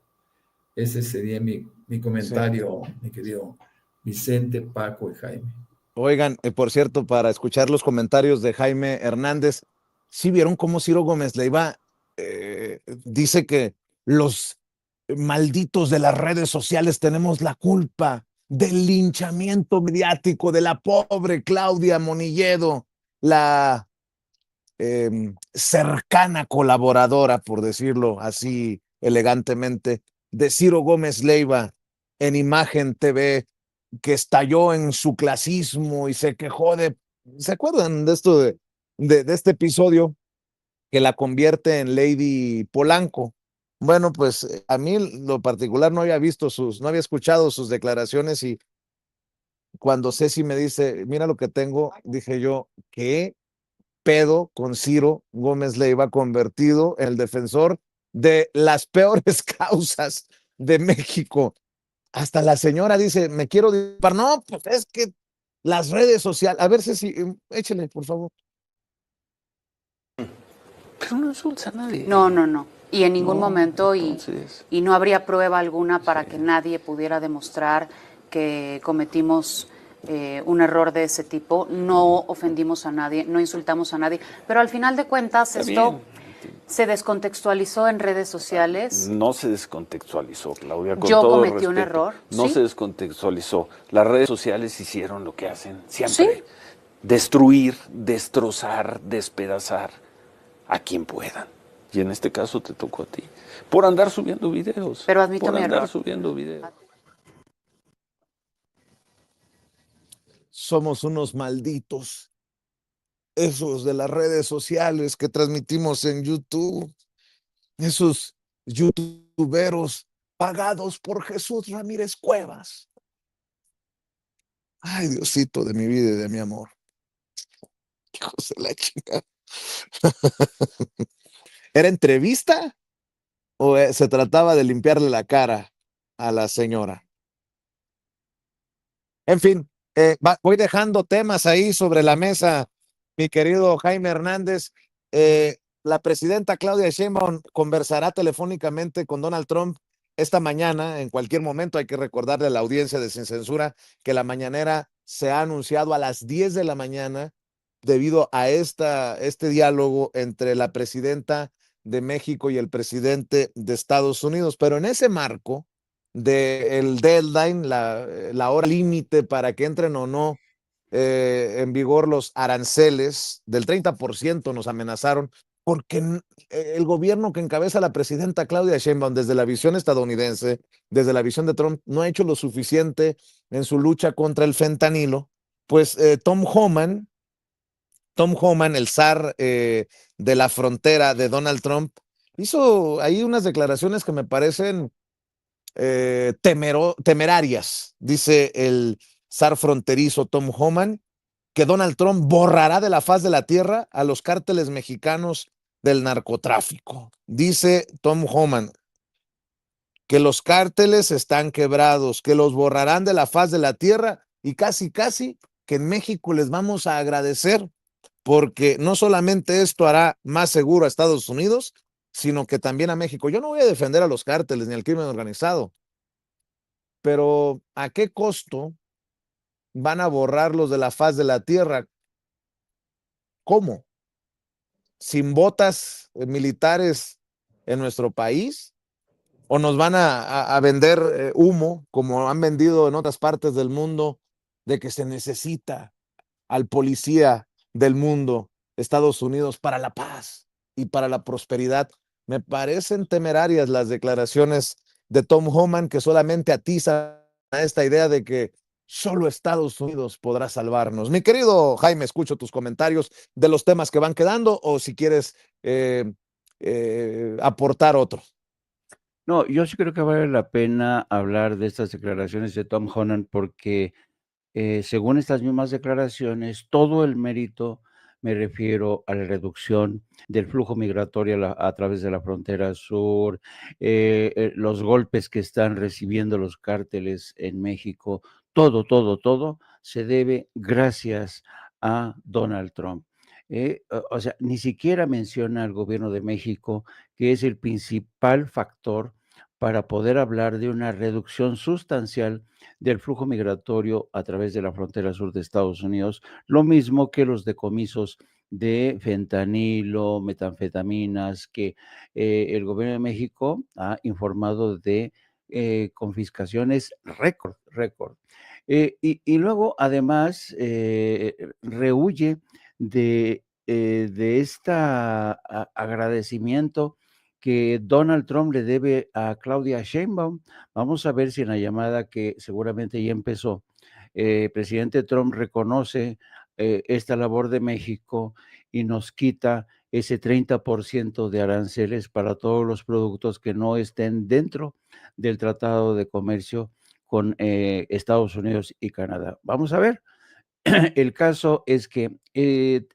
Ese sería mi comentario, sí. Mi querido Vicente, Paco y Jaime. Oigan, por cierto, para escuchar los comentarios de Jaime Hernández, ¿sí vieron cómo Ciro Gómez Leiva dice que los malditos de las redes sociales tenemos la culpa del linchamiento mediático de la pobre Claudia Monilledo, la cercana colaboradora, por decirlo así elegantemente, de Ciro Gómez Leiva en Imagen TV, que estalló en su clasismo y se quejó ¿se acuerdan de esto de este episodio que la convierte en Lady Polanco? Bueno, pues a mí lo particular no había escuchado sus declaraciones y cuando Ceci me dice, mira lo que tengo, dije yo, ¿qué pedo con Ciro Gómez Leiva, convertido en el defensor de las peores causas de México? Hasta la señora dice, me quiero disparar. No, pues es que las redes sociales, a ver Ceci, échale, por favor. Pero no insulta a nadie. No. Y en ningún momento, entonces... y no habría prueba alguna para que nadie pudiera demostrar que cometimos un error de ese tipo. No ofendimos a nadie, no insultamos a nadie, pero al final de cuentas esto se descontextualizó en redes sociales. No se descontextualizó, Claudia, con Yo todo cometí respeto. un error. No ¿Sí? se descontextualizó. Las redes sociales hicieron lo que hacen siempre. ¿Sí? Destruir, destrozar, despedazar a quien puedan. Y en este caso te tocó a ti. Por andar subiendo videos. Pero admito por mi andar error. subiendo videos. Somos unos malditos. Esos de las redes sociales que transmitimos en YouTube. Esos youtuberos pagados por Jesús Ramírez Cuevas. Ay, Diosito de mi vida y de mi amor. Hijos de la chingada. ¿Era entrevista o se trataba de limpiarle la cara a la señora? En fin, voy dejando temas ahí sobre la mesa, mi querido Jaime Hernández. La presidenta Claudia Sheinbaum conversará telefónicamente con Donald Trump esta mañana, en cualquier momento. Hay que recordarle a la audiencia de Sin Censura que la mañanera se ha anunciado a las 10 de la mañana debido a este diálogo entre la presidenta de México y el presidente de Estados Unidos. Pero en ese marco del deadline, la hora límite para que entren o no en vigor los aranceles del 30%, nos amenazaron, porque el gobierno que encabeza la presidenta Claudia Sheinbaum, desde la visión estadounidense, desde la visión de Trump, no ha hecho lo suficiente en su lucha contra el fentanilo. Pues Tom Homan, el zar de la frontera de Donald Trump, hizo ahí unas declaraciones que me parecen temerarias. Dice el zar fronterizo Tom Homan que Donald Trump borrará de la faz de la tierra a los cárteles mexicanos del narcotráfico. Dice Tom Homan que los cárteles están quebrados, que los borrarán de la faz de la tierra y casi que en México les vamos a agradecer, porque no solamente esto hará más seguro a Estados Unidos, sino que también a México. Yo no voy a defender a los cárteles ni al crimen organizado, pero ¿a qué costo van a borrarlos de la faz de la tierra? ¿Cómo? ¿Sin botas militares en nuestro país? ¿O nos van a vender humo, como han vendido en otras partes del mundo, de que se necesita al policía del mundo, Estados Unidos, para la paz y para la prosperidad? Me parecen temerarias las declaraciones de Tom Homan, que solamente atiza a esta idea de que solo Estados Unidos podrá salvarnos. Mi querido Jaime, escucho tus comentarios de los temas que van quedando, o si quieres aportar otro. No, yo sí creo que vale la pena hablar de estas declaraciones de Tom Homan porque según estas mismas declaraciones, todo el mérito, me refiero a la reducción del flujo migratorio a través de la frontera sur, los golpes que están recibiendo los cárteles en México, todo se debe gracias a Donald Trump. O sea, ni siquiera menciona al gobierno de México, que es el principal factor para poder hablar de una reducción sustancial del flujo migratorio a través de la frontera sur de Estados Unidos, lo mismo que los decomisos de fentanilo, metanfetaminas, que el gobierno de México ha informado de confiscaciones récord. Y luego, además, rehuye de este agradecimiento que Donald Trump le debe a Claudia Sheinbaum. Vamos a ver si en la llamada, que seguramente ya empezó, presidente Trump reconoce esta labor de México y nos quita ese 30% de aranceles para todos los productos que no estén dentro del Tratado de Comercio con Estados Unidos y Canadá. Vamos a ver. El caso es que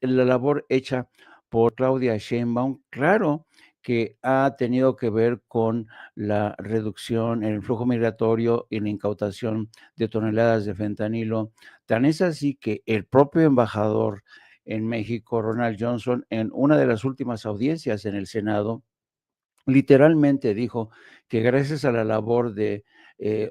la labor hecha por Claudia Sheinbaum, claro que ha tenido que ver con la reducción en el flujo migratorio y la incautación de toneladas de fentanilo. Tan es así que el propio embajador en México, Ronald Johnson, en una de las últimas audiencias en el Senado, literalmente dijo que gracias a la labor de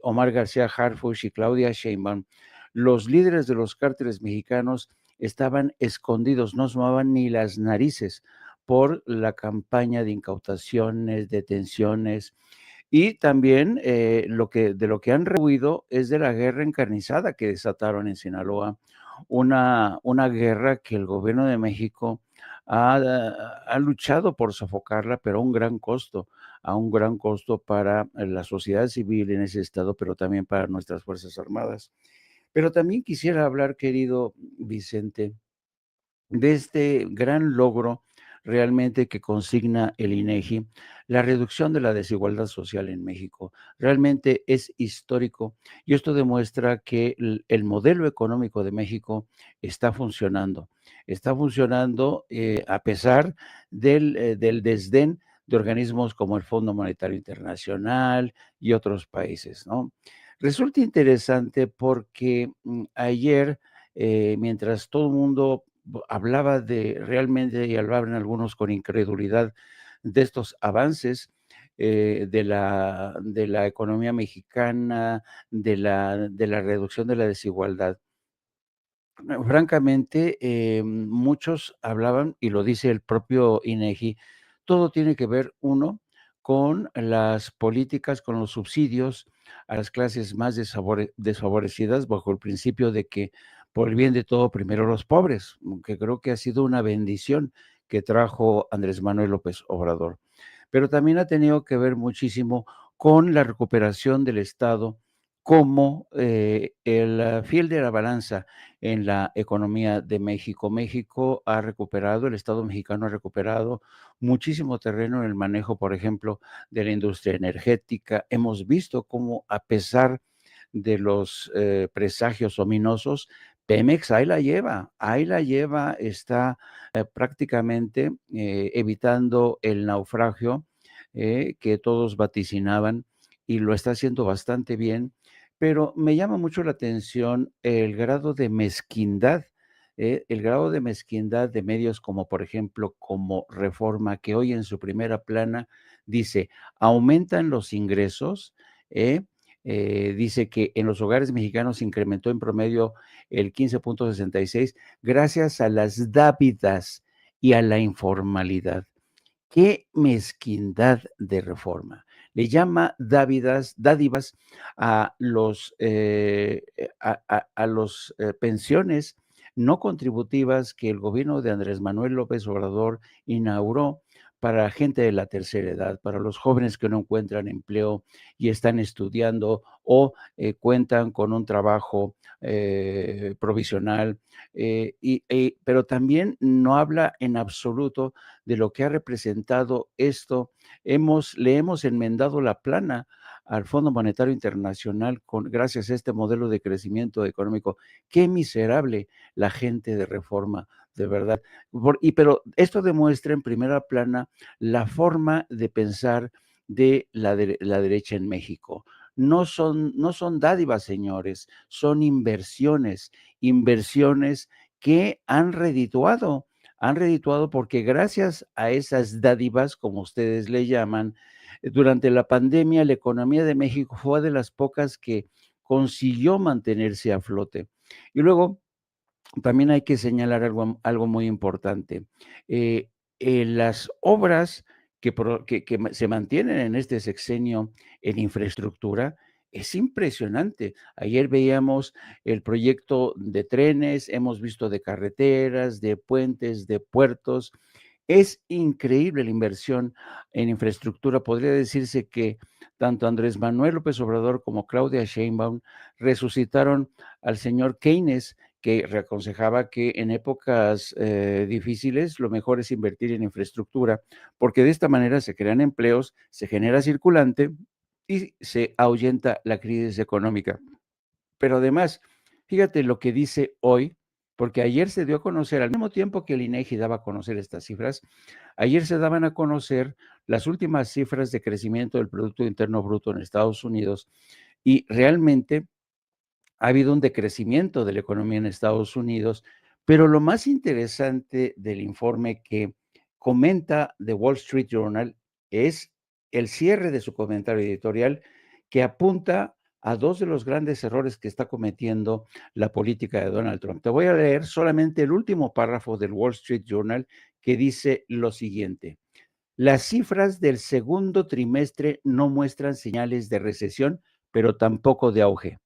Omar García Harfuch y Claudia Sheinbaum, los líderes de los cárteles mexicanos estaban escondidos, no asomaban ni las narices por la campaña de incautaciones, detenciones, y también de lo que han rehuido es de la guerra encarnizada que desataron en Sinaloa, una guerra que el gobierno de México ha luchado por sofocarla, pero a un gran costo para la sociedad civil en ese estado, pero también para nuestras Fuerzas Armadas. Pero también quisiera hablar, querido Vicente, de este gran logro realmente que consigna el INEGI, la reducción de la desigualdad social en México. Realmente es histórico y esto demuestra que el modelo económico de México está funcionando. Está funcionando a pesar del desdén de organismos como el Fondo Monetario Internacional y otros países, ¿no? Resulta interesante porque ayer, mientras todo el mundo hablaba de realmente, y hablaban algunos con incredulidad, de estos avances de la economía mexicana, de la reducción de la desigualdad. Francamente, muchos hablaban, y lo dice el propio INEGI, todo tiene que ver, uno, con las políticas, con los subsidios a las clases más desfavorecidas, bajo el principio de que por el bien de todo, primero los pobres, que creo que ha sido una bendición que trajo Andrés Manuel López Obrador. Pero también ha tenido que ver muchísimo con la recuperación del Estado como el fiel de la balanza en la economía de México. México ha recuperado, el Estado mexicano ha recuperado muchísimo terreno en el manejo, por ejemplo, de la industria energética. Hemos visto cómo, a pesar de los presagios ominosos, Pemex ahí la lleva, está prácticamente evitando el naufragio que todos vaticinaban, y lo está haciendo bastante bien, pero me llama mucho la atención el grado de mezquindad de medios como, por ejemplo, como Reforma, que hoy en su primera plana dice, aumentan los ingresos, ¿eh? Dice que en los hogares mexicanos se incrementó en promedio el 15.66 gracias a las dávidas y a la informalidad. ¡Qué mezquindad de Reforma! Le llama dádivas a los pensiones no contributivas que el gobierno de Andrés Manuel López Obrador inauguró para la gente de la tercera edad, para los jóvenes que no encuentran empleo y están estudiando o cuentan con un trabajo provisional, pero también no habla en absoluto de lo que ha representado esto. Le hemos enmendado la plana al Fondo Monetario Internacional gracias a este modelo de crecimiento económico. Qué miserable la gente de Reforma, de verdad. Pero esto demuestra en primera plana la forma de pensar de la derecha en México. No son dádivas, señores, son inversiones que han redituado porque gracias a esas dádivas, como ustedes le llaman, durante la pandemia la economía de México fue de las pocas que consiguió mantenerse a flote. Y luego también hay que señalar algo muy importante. Las obras que se mantienen en este sexenio en infraestructura es impresionante. Ayer veíamos el proyecto de trenes, hemos visto de carreteras, de puentes, de puertos. Es increíble la inversión en infraestructura. Podría decirse que tanto Andrés Manuel López Obrador como Claudia Sheinbaum resucitaron al señor Keynes, que aconsejaba que en épocas difíciles lo mejor es invertir en infraestructura, porque de esta manera se crean empleos, se genera circulante y se ahuyenta la crisis económica. Pero además, fíjate lo que dice hoy, porque ayer se dio a conocer, al mismo tiempo que el INEGI daba a conocer estas cifras, ayer se daban a conocer las últimas cifras de crecimiento del Producto Interno Bruto en Estados Unidos, y realmente ha habido un decrecimiento de la economía en Estados Unidos, pero lo más interesante del informe que comenta The Wall Street Journal es el cierre de su comentario editorial que apunta a dos de los grandes errores que está cometiendo la política de Donald Trump. Te voy a leer solamente el último párrafo del Wall Street Journal que dice lo siguiente. Las cifras del segundo trimestre no muestran señales de recesión, pero tampoco de auge.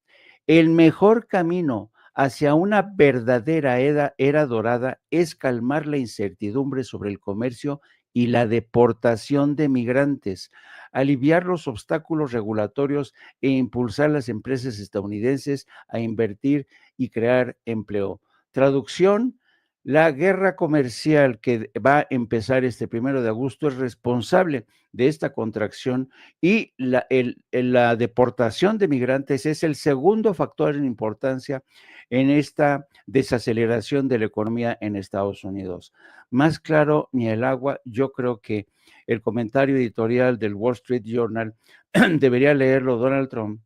El mejor camino hacia una verdadera era dorada es calmar la incertidumbre sobre el comercio y la deportación de migrantes, aliviar los obstáculos regulatorios e impulsar las empresas estadounidenses a invertir y crear empleo. Traducción: la guerra comercial que va a empezar este 1 de agosto es responsable de esta contracción y la deportación de migrantes es el segundo factor en importancia en esta desaceleración de la economía en Estados Unidos. Más claro ni el agua, yo creo que el comentario editorial del Wall Street Journal debería leerlo Donald Trump,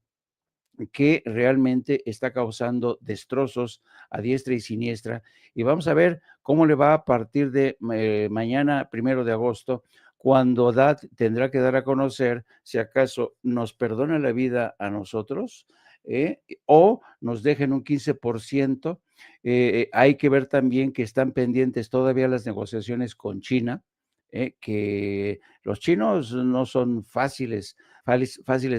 que realmente está causando destrozos a diestra y siniestra. Y vamos a ver cómo le va a partir de mañana, 1 de agosto, cuando tendrá que dar a conocer si acaso nos perdona la vida a nosotros o nos dejen un 15%. Hay que ver también que están pendientes todavía las negociaciones con China, que los chinos no son fáciles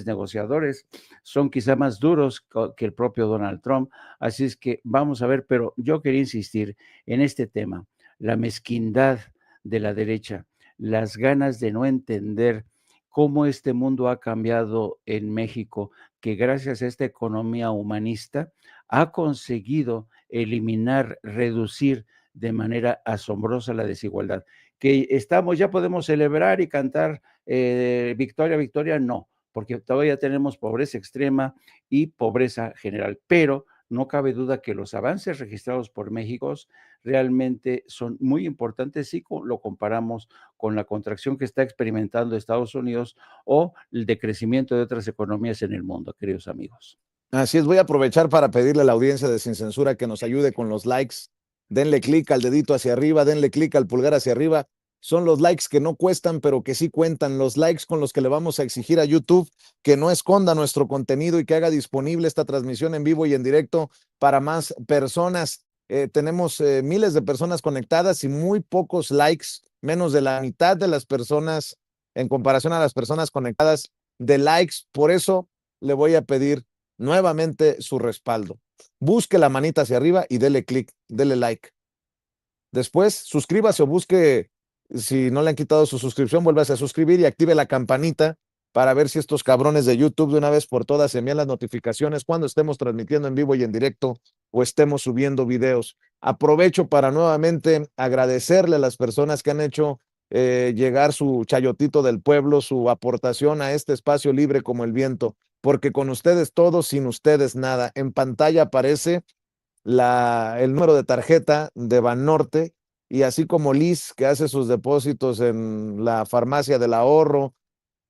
negociadores, son quizá más duros que el propio Donald Trump, así es que vamos a ver, pero yo quería insistir en este tema, la mezquindad de la derecha, las ganas de no entender cómo este mundo ha cambiado en México, que gracias a esta economía humanista ha conseguido eliminar, reducir de manera asombrosa la desigualdad. Que ya podemos celebrar y cantar victoria, victoria, no, porque todavía tenemos pobreza extrema y pobreza general, pero no cabe duda que los avances registrados por México realmente son muy importantes si lo comparamos con la contracción que está experimentando Estados Unidos o el decrecimiento de otras economías en el mundo, queridos amigos. Así es, voy a aprovechar para pedirle a la audiencia de Sin Censura que nos ayude con los likes. Denle clic al dedito hacia arriba, denle clic al pulgar hacia arriba. Son los likes que no cuestan, pero que sí cuentan. Los likes con los que le vamos a exigir a YouTube que no esconda nuestro contenido y que haga disponible esta transmisión en vivo y en directo para más personas. Tenemos miles de personas conectadas y muy pocos likes, menos de la mitad de las personas en comparación a las personas conectadas de likes. Por eso le voy a pedir nuevamente su respaldo. Busque la manita hacia arriba y dele clic, dele like. Después, suscríbase o busque, si no le han quitado su suscripción, vuélvase a suscribir y active la campanita para ver si estos cabrones de YouTube de una vez por todas envían las notificaciones cuando estemos transmitiendo en vivo y en directo o estemos subiendo videos. Aprovecho para nuevamente agradecerle a las personas que han hecho llegar su chayotito del pueblo, su aportación a este espacio libre como el viento, porque con ustedes todo, sin ustedes nada. En pantalla aparece el número de tarjeta de Banorte, y así como Liz, que hace sus depósitos en la farmacia del ahorro,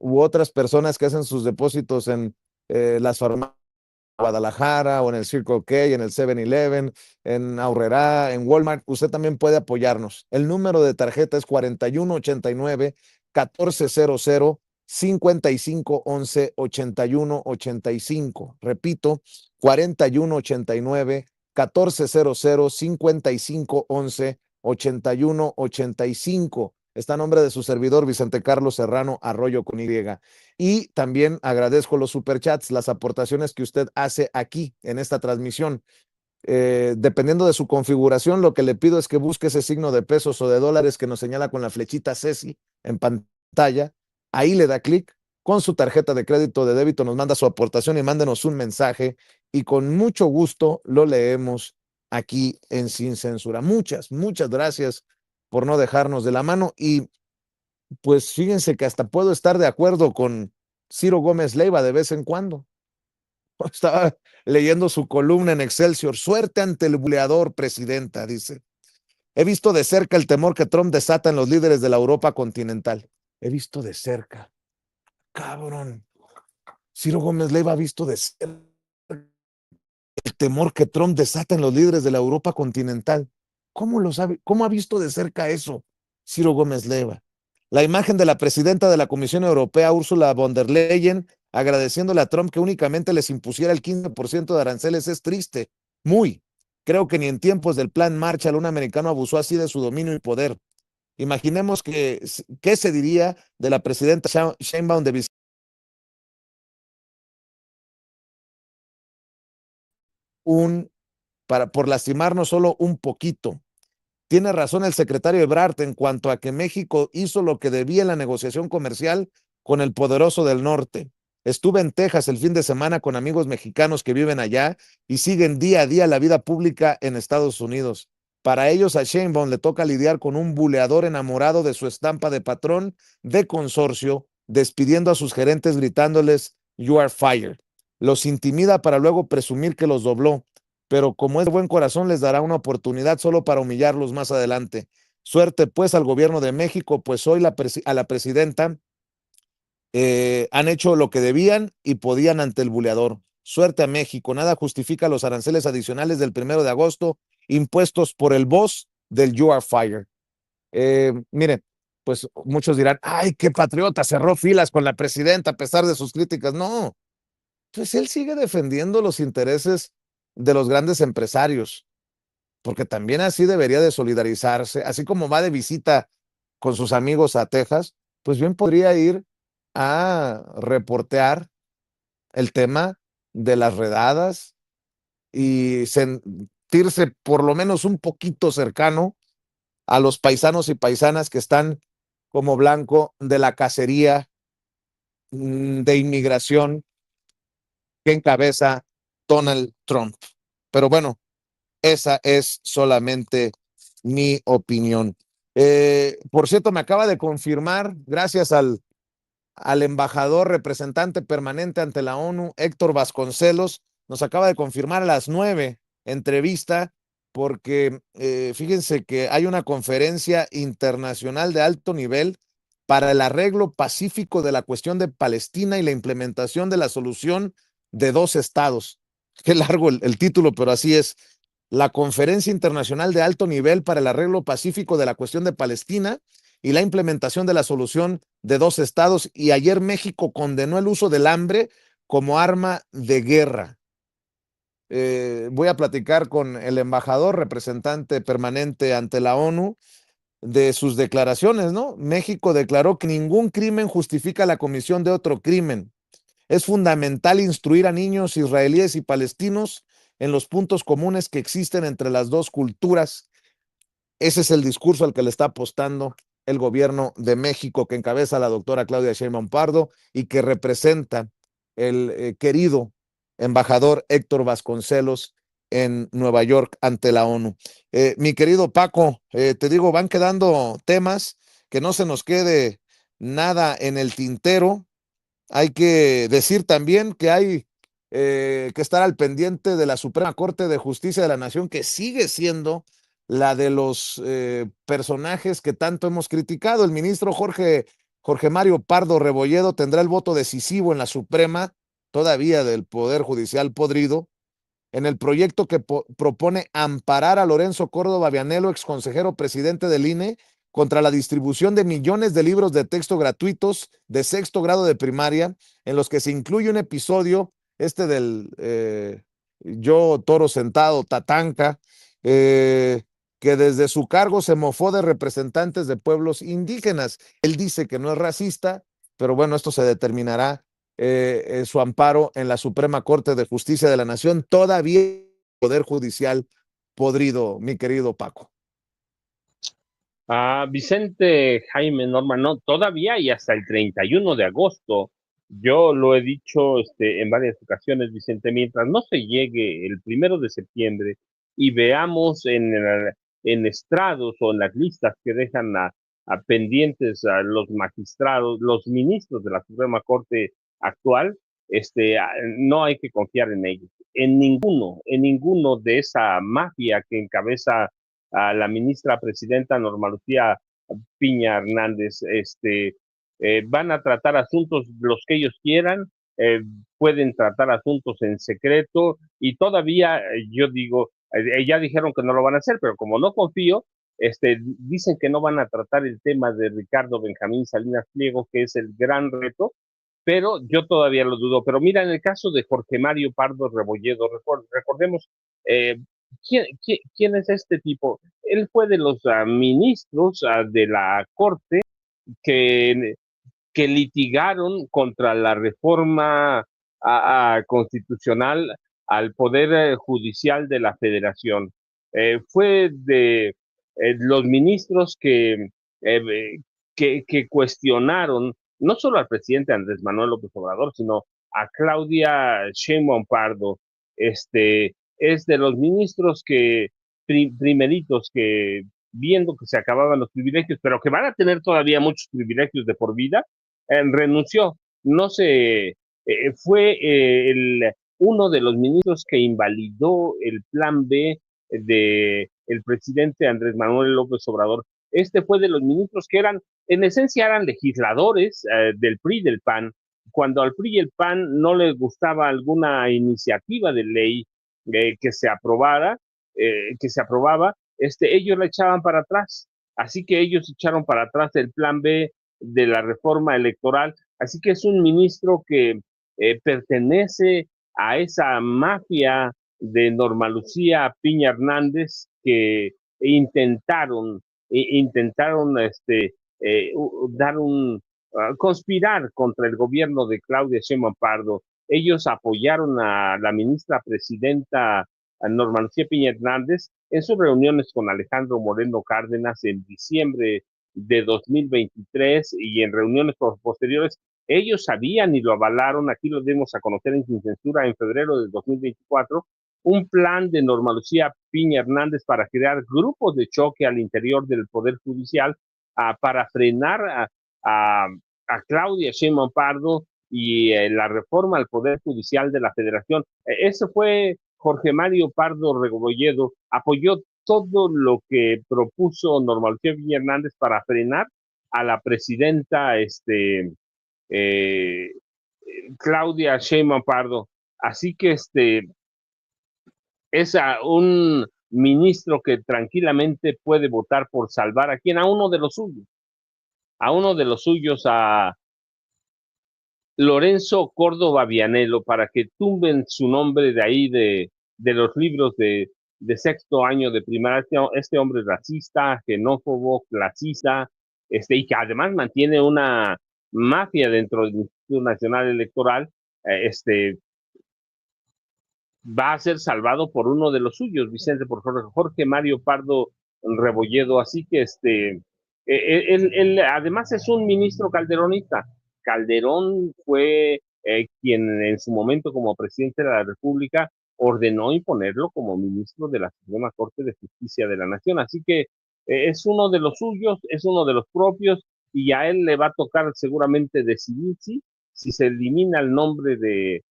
u otras personas que hacen sus depósitos en las farmacias de Guadalajara o en el Circle K, en el 7-Eleven, en Aurrerá, en Walmart, usted también puede apoyarnos. El número de tarjeta es 4189-1400 5511 8185. Repito, 4189-1400 5511 8185. Está a nombre de su servidor Vicente Carlos Serrano Arroyo con Y. Y también agradezco los superchats, las aportaciones que usted hace aquí en esta transmisión. Dependiendo de su configuración, lo que le pido es que busque ese signo de pesos o de dólares que nos señala con la flechita Ceci en pantalla. Ahí le da clic, con su tarjeta de crédito o de débito nos manda su aportación y mándenos un mensaje y con mucho gusto lo leemos aquí en Sin Censura. Muchas gracias por no dejarnos de la mano. Y pues fíjense que hasta puedo estar de acuerdo con Ciro Gómez Leiva de vez en cuando. Estaba leyendo su columna en Excelsior. Suerte ante el buleador, presidenta, dice. He visto de cerca el temor que Trump desata en los líderes de la Europa continental. He visto de cerca. Cabrón. Ciro Gómez Leiva ha visto de cerca el temor que Trump desata en los líderes de la Europa continental. ¿Cómo lo sabe? ¿Cómo ha visto de cerca eso Ciro Gómez Leiva? La imagen de la presidenta de la Comisión Europea, Ursula von der Leyen, agradeciéndole a Trump que únicamente les impusiera el 15% de aranceles es triste, muy. Creo que ni en tiempos del Plan Marshall un americano abusó así de su dominio y poder. Imaginemos qué se diría de la presidenta Sheinbaum de por lastimarnos solo un poquito. Tiene razón el secretario Ebrard en cuanto a que México hizo lo que debía en la negociación comercial con el poderoso del norte. Estuve en Texas el fin de semana con amigos mexicanos que viven allá y siguen día a día la vida pública en Estados Unidos. Para ellos a Sheinbaum le toca lidiar con un buleador enamorado de su estampa de patrón de consorcio, despidiendo a sus gerentes gritándoles "You are fired". Los intimida para luego presumir que los dobló, pero como es de buen corazón les dará una oportunidad solo para humillarlos más adelante. Suerte pues al gobierno de México, pues hoy a la presidenta han hecho lo que debían y podían ante el buleador. Suerte a México, nada justifica los aranceles adicionales del 1 de agosto impuestos por el boss del You Are Fired. Mire, pues muchos dirán, ay, qué patriota, cerró filas con la presidenta a pesar de sus críticas. No, pues él sigue defendiendo los intereses de los grandes empresarios, porque también así debería de solidarizarse, así como va de visita con sus amigos a Texas, pues bien podría ir a reportear el tema de las redadas y sentirse por lo menos un poquito cercano a los paisanos y paisanas que están como blanco de la cacería de inmigración que encabeza Donald Trump. Pero bueno, esa es solamente mi opinión. Por cierto, me acaba de confirmar, gracias al embajador representante permanente ante la ONU, Héctor Vasconcelos, nos acaba de confirmar a las 9 entrevista, porque fíjense que hay una conferencia internacional de alto nivel para el arreglo pacífico de la cuestión de Palestina y la implementación de la solución de 2 estados. Qué largo el título, pero así es. La Conferencia Internacional de Alto Nivel para el Arreglo Pacífico de la Cuestión de Palestina y la implementación de la solución de 2 estados. Y ayer México condenó el uso del hambre como arma de guerra. Voy a platicar con el embajador representante permanente ante la ONU de sus declaraciones, ¿no? México declaró que ningún crimen justifica la comisión de otro crimen. Es fundamental instruir a niños israelíes y palestinos en los puntos comunes que existen entre las dos culturas. Ese es el discurso al que le está apostando el gobierno de México, que encabeza la doctora Claudia Sheinbaum Pardo y que representa el querido embajador Héctor Vasconcelos en Nueva York ante la ONU. Mi querido Paco, te digo, van quedando temas, que no se nos quede nada en el tintero. Hay que decir también que hay que estar al pendiente de la Suprema Corte de Justicia de la Nación, que sigue siendo la de los personajes que tanto hemos criticado. El ministro Jorge Mario Pardo Rebolledo tendrá el voto decisivo en la Suprema, todavía del Poder Judicial podrido, en el proyecto que propone amparar a Lorenzo Córdoba Vianello, exconsejero presidente del INE, contra la distribución de millones de libros de texto gratuitos de 6º grado de primaria, en los que se incluye un episodio, del Yo Toro Sentado, Tatanka, que desde su cargo se mofó de representantes de pueblos indígenas. Él dice que no es racista, pero bueno, esto se determinará su amparo en la Suprema Corte de Justicia de la Nación, todavía Poder Judicial podrido, mi querido Paco. Vicente Jaime Norma, no, todavía y hasta el 31 de agosto. Yo lo he dicho en varias ocasiones, Vicente, mientras no se llegue el 1 de septiembre y veamos en estrados o en las listas que dejan a pendientes a los magistrados, los ministros de la Suprema Corte actual, no hay que confiar en ellos, en ninguno de esa mafia que encabeza a la ministra presidenta Norma Lucía Piña Hernández. Van a tratar asuntos los que ellos quieran, pueden tratar asuntos en secreto y todavía yo digo, ya dijeron que no lo van a hacer, pero como no confío, Dicen que no van a tratar el tema de Ricardo Benjamín Salinas Pliego, que es el gran reto, pero yo todavía lo dudo. Pero mira, en el caso de Jorge Mario Pardo Rebolledo, recordemos, ¿quién es este tipo? Él fue de los ministros de la Corte que, que litigaron contra la reforma constitucional al Poder Judicial de la Federación. Fue de los ministros que cuestionaron no solo al presidente Andrés Manuel López Obrador, sino a Claudia Sheinbaum Pardo. Es de los ministros que primeritos que viendo que se acababan los privilegios, pero que van a tener todavía muchos privilegios de por vida, renunció. No se fue uno de los ministros que invalidó el plan B de el presidente Andrés Manuel López Obrador. Fue de los ministros que en esencia eran legisladores del PRI y del PAN. Cuando al PRI y el PAN no les gustaba alguna iniciativa de ley que se aprobaba, ellos la echaban para atrás. Así que ellos echaron para atrás el plan B de la reforma electoral. Así que es un ministro que pertenece a esa mafia de Norma Lucía Piña Hernández que intentaron conspirar contra el gobierno de Claudia Sheinbaum Pardo. Ellos apoyaron a la ministra presidenta a Norma Lucía Piña Hernández en sus reuniones con Alejandro Moreno Cárdenas en diciembre de 2023 y en reuniones posteriores. Ellos sabían y lo avalaron, aquí lo dimos a conocer en Sin Censura en febrero de 2024, un plan de Norma Lucía Piña Hernández para crear grupos de choque al interior del Poder Judicial para frenar a Claudia Sheinbaum Pardo y la reforma al Poder Judicial de la Federación. Eso fue Jorge Mario Pardo Rebolledo, apoyó todo lo que propuso Norma Lucía Piña Hernández para frenar a la presidenta Claudia Sheinbaum Pardo. Así que es un ministro que tranquilamente puede votar por salvar a quien, a uno de los suyos, a Lorenzo Córdoba Vianello, para que tumben su nombre de ahí de los libros de sexto año de primaria. Este hombre racista, xenófobo, clasista, y que además mantiene una mafia dentro del Instituto Nacional Electoral, va a ser salvado por uno de los suyos, Vicente, por Jorge Mario Pardo Rebolledo. Así que él además es un ministro calderonista. Calderón fue quien en su momento como presidente de la República ordenó imponerlo como ministro de la Suprema Corte de Justicia de la Nación. Así que es uno de los suyos, es uno de los propios, y a él le va a tocar seguramente decidir si se elimina el nombre de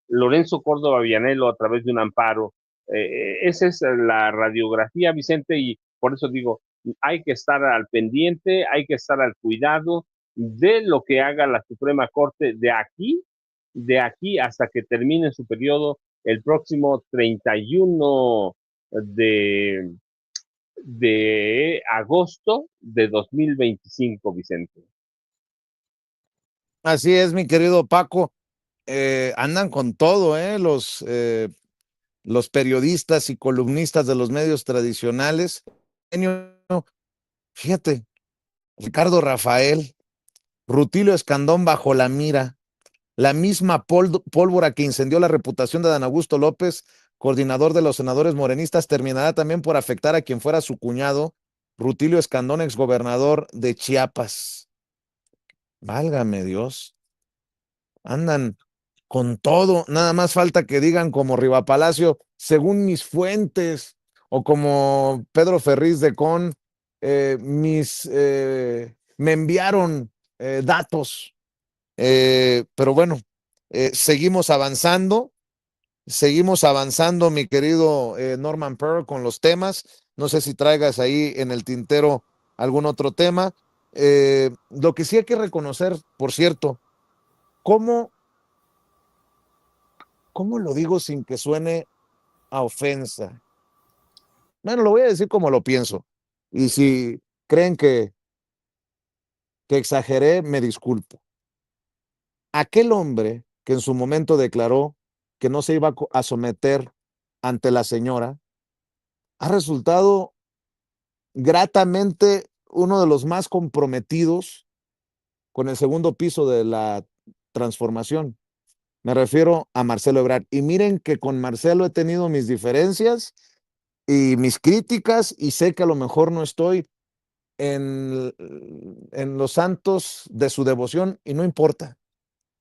Lorenzo Córdoba Vianello a través de un amparo. Esa es la radiografía, Vicente, y por eso digo, hay que estar al pendiente, hay que estar al cuidado de lo que haga la Suprema Corte de aquí hasta que termine su periodo el próximo 31 de agosto de 2025, Vicente. Así es, mi querido Paco. Andan con todo, los periodistas y columnistas de los medios tradicionales. Fíjate, Ricardo Rafael, Rutilio Escandón bajo la mira, la misma pólvora que incendió la reputación de Dan Augusto López, coordinador de los senadores morenistas, terminará también por afectar a quien fuera su cuñado, Rutilio Escandón, exgobernador de Chiapas. Válgame Dios. Andan con todo, nada más falta que digan como Riva Palacio, según mis fuentes, o como Pedro Ferriz de Con, me enviaron datos, pero bueno, seguimos avanzando, mi querido Norman Pearl, con los temas. No sé si traigas ahí en el tintero algún otro tema. Lo que sí hay que reconocer, por cierto, ¿cómo lo digo sin que suene a ofensa? Bueno, lo voy a decir como lo pienso. Y si creen que exageré, me disculpo. Aquel hombre que en su momento declaró que no se iba a someter ante la señora, ha resultado gratamente uno de los más comprometidos con el segundo piso de la transformación. Me refiero a Marcelo Ebrard. Y miren que con Marcelo he tenido mis diferencias y mis críticas, y sé que a lo mejor no estoy en los santos de su devoción, y no importa,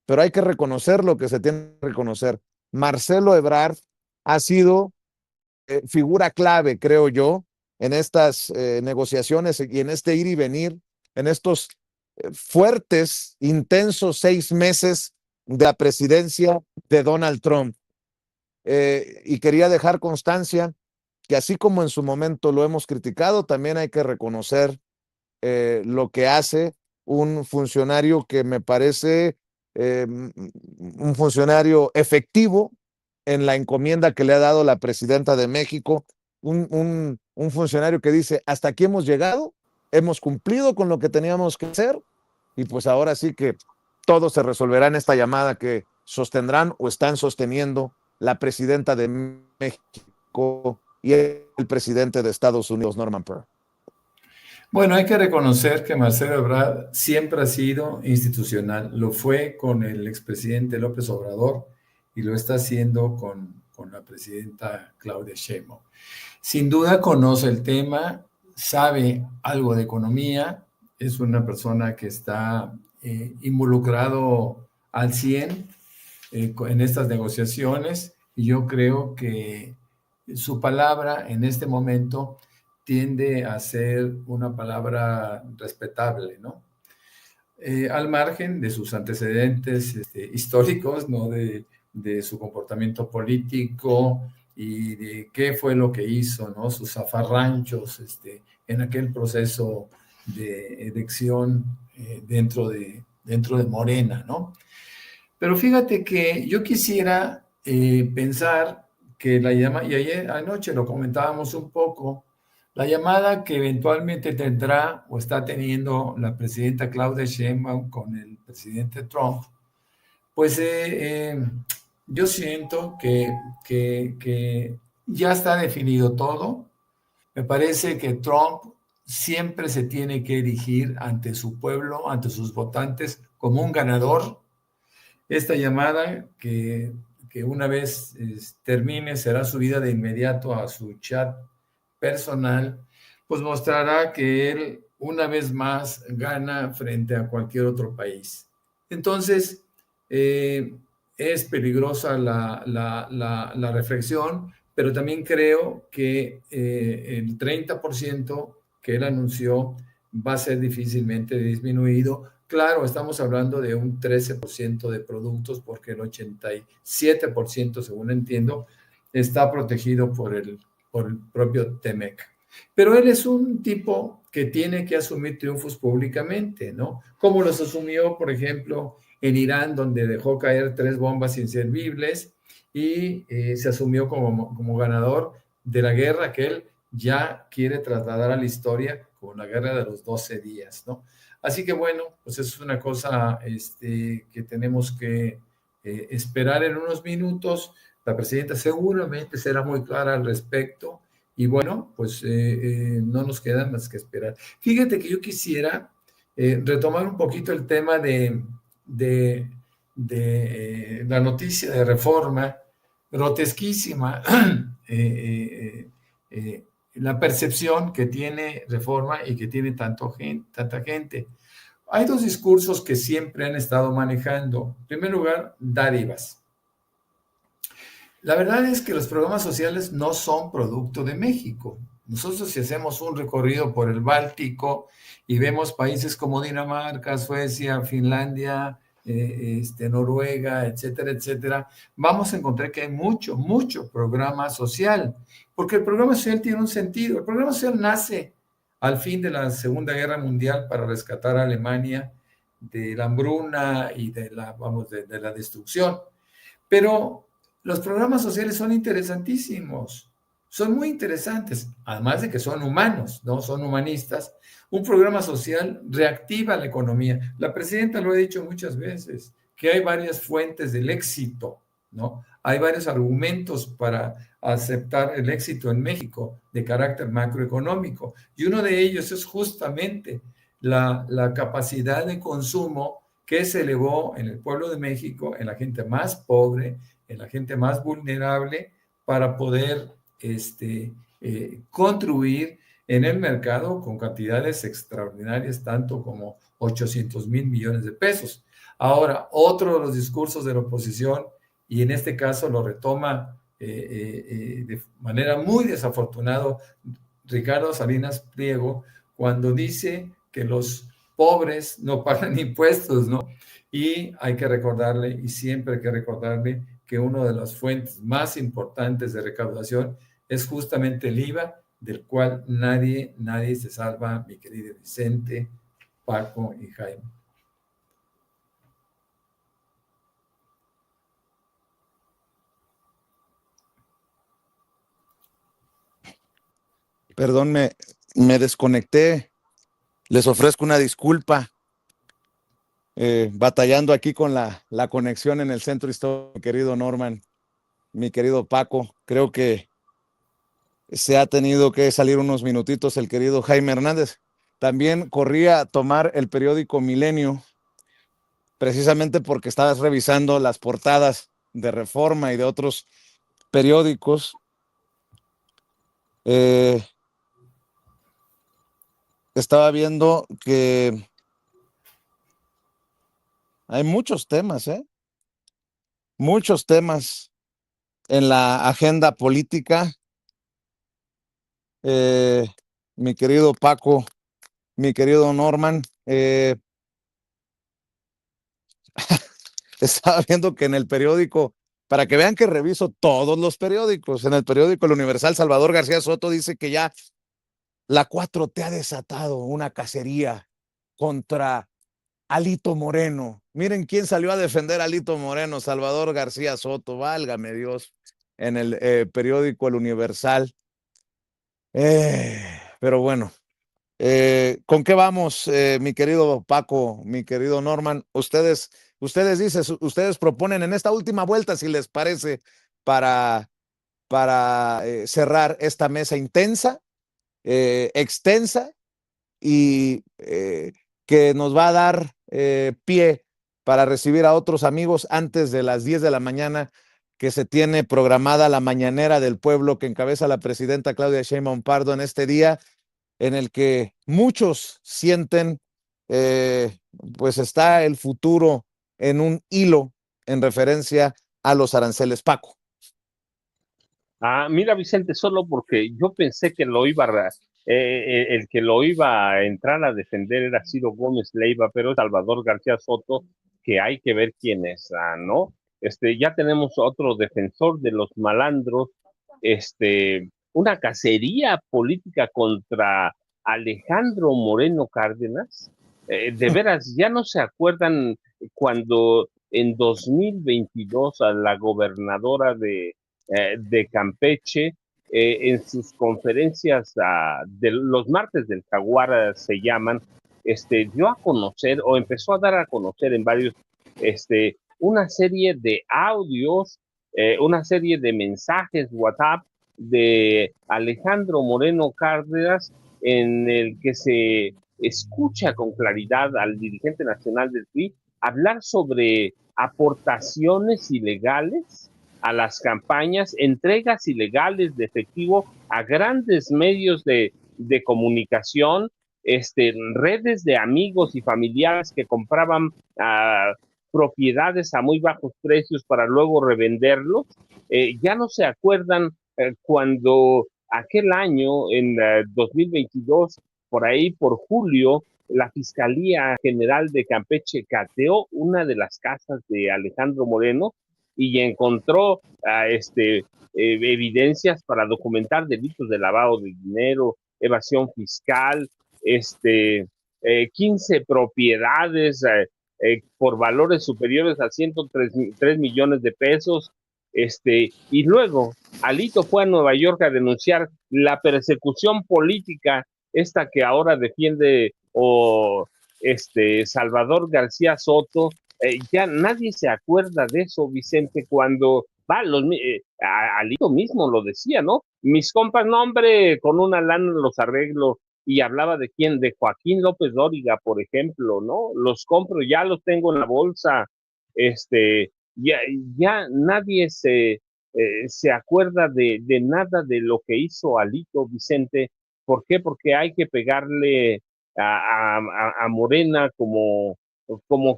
pero hay que reconocer lo que se tiene que reconocer. Marcelo Ebrard ha sido figura clave, creo yo, en estas negociaciones y en este ir y venir, en estos fuertes, intensos 6 meses de la presidencia de Donald Trump. Y quería dejar constancia que así como en su momento lo hemos criticado, también hay que reconocer lo que hace un funcionario que me parece un funcionario efectivo en la encomienda que le ha dado la presidenta de México, un funcionario que dice, hasta aquí hemos llegado, hemos cumplido con lo que teníamos que hacer, y pues ahora sí que todo se resolverá en esta llamada que sostendrán o están sosteniendo la presidenta de México y el presidente de Estados Unidos, Norman Pearl. Bueno, hay que reconocer que Marcelo Ebrard siempre ha sido institucional. Lo fue con el expresidente López Obrador y lo está haciendo con la presidenta Claudia Sheinbaum. Sin duda conoce el tema, sabe algo de economía, es una persona que está involucrado al 100 en estas negociaciones, y yo creo que su palabra en este momento tiende a ser una palabra respetable, ¿no? Al margen de sus antecedentes históricos, ¿no? De su comportamiento político y de qué fue lo que hizo, ¿no? Sus zafarranchos en aquel proceso de elección dentro de Morena, ¿no? Pero fíjate que yo quisiera pensar que la llamada, y ayer anoche lo comentábamos un poco, la llamada que eventualmente tendrá o está teniendo la presidenta Claudia Sheinbaum con el presidente Trump, pues yo siento que ya está definido todo. Me parece que Trump siempre se tiene que erigir ante su pueblo, ante sus votantes, como un ganador. Esta llamada que una vez termine será subida de inmediato a su chat personal, pues mostrará que él una vez más gana frente a cualquier otro país. Entonces, es peligrosa la reflexión, pero también creo que el 30% que él anunció va a ser difícilmente disminuido. Claro, estamos hablando de un 13% de productos, porque el 87%, según entiendo, está protegido por el propio TEMEC. Pero él es un tipo que tiene que asumir triunfos públicamente, ¿no? Como los asumió, por ejemplo, en Irán, donde dejó caer 3 bombas inservibles y se asumió como ganador de la guerra que él ya quiere trasladar a la historia como la guerra de los 12 días, ¿no? Así que bueno, pues eso es una cosa que tenemos que esperar en unos minutos. La presidenta seguramente será muy clara al respecto, y bueno, pues no nos queda más que esperar. Fíjate que yo quisiera retomar un poquito el tema de la noticia de Reforma, grotesquísima, la percepción que tiene Reforma y que tiene tanta gente. Hay 2 discursos que siempre han estado manejando. En primer lugar, dádivas. La verdad es que los programas sociales no son producto de México. Nosotros, si hacemos un recorrido por el Báltico y vemos países como Dinamarca, Suecia, Finlandia, Noruega, etcétera, etcétera, vamos a encontrar que hay mucho programa social, porque el programa social tiene un sentido. El programa social nace al fin de la Segunda Guerra Mundial para rescatar a Alemania de la hambruna y de la destrucción. Pero los programas sociales son interesantísimos. son muy interesantes, además de que son humanos, ¿no? Son humanistas. Un programa social reactiva la economía. La presidenta lo ha dicho muchas veces, que hay varias fuentes del éxito, ¿no? Hay varios argumentos para aceptar el éxito en México de carácter macroeconómico. Y uno de ellos es justamente la capacidad de consumo que se elevó en el pueblo de México, en la gente más pobre, en la gente más vulnerable, para poder contribuir en el mercado con cantidades extraordinarias, tanto como 800,000 millones de pesos. Ahora, otro de los discursos de la oposición, y en este caso lo retoma de manera muy desafortunada Ricardo Salinas Pliego, cuando dice que los pobres no pagan impuestos, ¿no? Y hay que recordarle, y siempre hay que recordarle, que una de las fuentes más importantes de recaudación es justamente el IVA, del cual nadie se salva, mi querido Vicente, Paco y Jaime. Perdón, me desconecté. Les ofrezco una disculpa. Batallando aquí con la conexión en el centro histórico, mi querido Norman, mi querido Paco. Creo que se ha tenido que salir unos minutitos el querido Jaime Hernández. También corría a tomar el periódico Milenio, precisamente porque estabas revisando las portadas de Reforma y de otros periódicos. Estaba viendo que hay muchos temas, muchos temas en la agenda política. Mi querido Paco, mi querido Norman, estaba viendo que en el periódico, para que vean que reviso todos los periódicos, en el periódico El Universal, Salvador García Soto dice que ya la 4T ha desatado una cacería contra Alito Moreno. Miren quién salió a defender a Alito Moreno, Salvador García Soto, válgame Dios, en el periódico El Universal. Pero bueno, ¿con qué vamos, mi querido Paco, mi querido Norman? Ustedes dicen, ustedes proponen en esta última vuelta, si les parece, para cerrar esta mesa intensa, extensa y que nos va a dar pie para recibir a otros amigos antes de las 10 de la mañana, que se tiene programada la mañanera del pueblo que encabeza la presidenta Claudia Sheinbaum Pardo en este día, en el que muchos sienten, pues está el futuro en un hilo en referencia a los aranceles. Paco. Mira, Vicente, solo porque yo pensé que el que lo iba a entrar a defender era Ciro Gómez Leiva, pero es Salvador García Soto, que hay que ver quién es, ¿no? Ya tenemos otro defensor de los malandros, una cacería política contra Alejandro Moreno Cárdenas. De veras, ya no se acuerdan cuando en 2022 a la gobernadora de Campeche, en sus conferencias de los martes del Jaguar se llaman, dio a conocer o empezó a dar a conocer en varios, una serie de audios, una serie de mensajes WhatsApp de Alejandro Moreno Cárdenas, en el que se escucha con claridad al dirigente nacional del PRI hablar sobre aportaciones ilegales a las campañas, entregas ilegales de efectivo a grandes medios de comunicación, redes de amigos y familiares que compraban propiedades a muy bajos precios para luego revenderlos. Ya no se acuerdan cuando aquel año, en 2022, por ahí por julio, la Fiscalía General de Campeche cateó una de las casas de Alejandro Moreno y encontró evidencias para documentar delitos de lavado de dinero, evasión fiscal, 15 propiedades por valores superiores a 103 millones de pesos, y luego Alito fue a Nueva York a denunciar la persecución política, esta que ahora defiende Salvador García Soto. Ya nadie se acuerda de eso, Vicente, cuando Alito mismo lo decía, ¿no? Mis compas, no, hombre, con una lana los arreglo, y hablaba de quién, de Joaquín López Dóriga, por ejemplo, ¿no? Los compro, ya los tengo en la bolsa, ya nadie se acuerda de nada de lo que hizo Alito, Vicente. ¿Por qué? Porque hay que pegarle a Morena como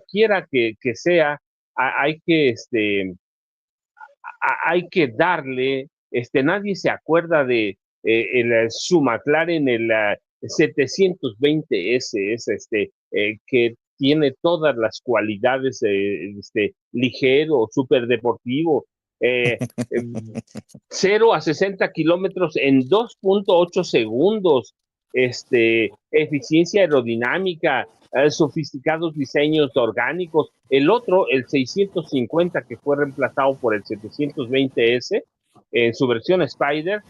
quiera que sea, hay que hay que darle, nadie se acuerda de su McLaren, el 720S, que tiene todas las cualidades, ligero, súper deportivo, 0 a 60 kilómetros en 2.8 segundos, eficiencia aerodinámica, sofisticados diseños orgánicos. El otro, el 650, que fue reemplazado por el 720S, en su versión Spider,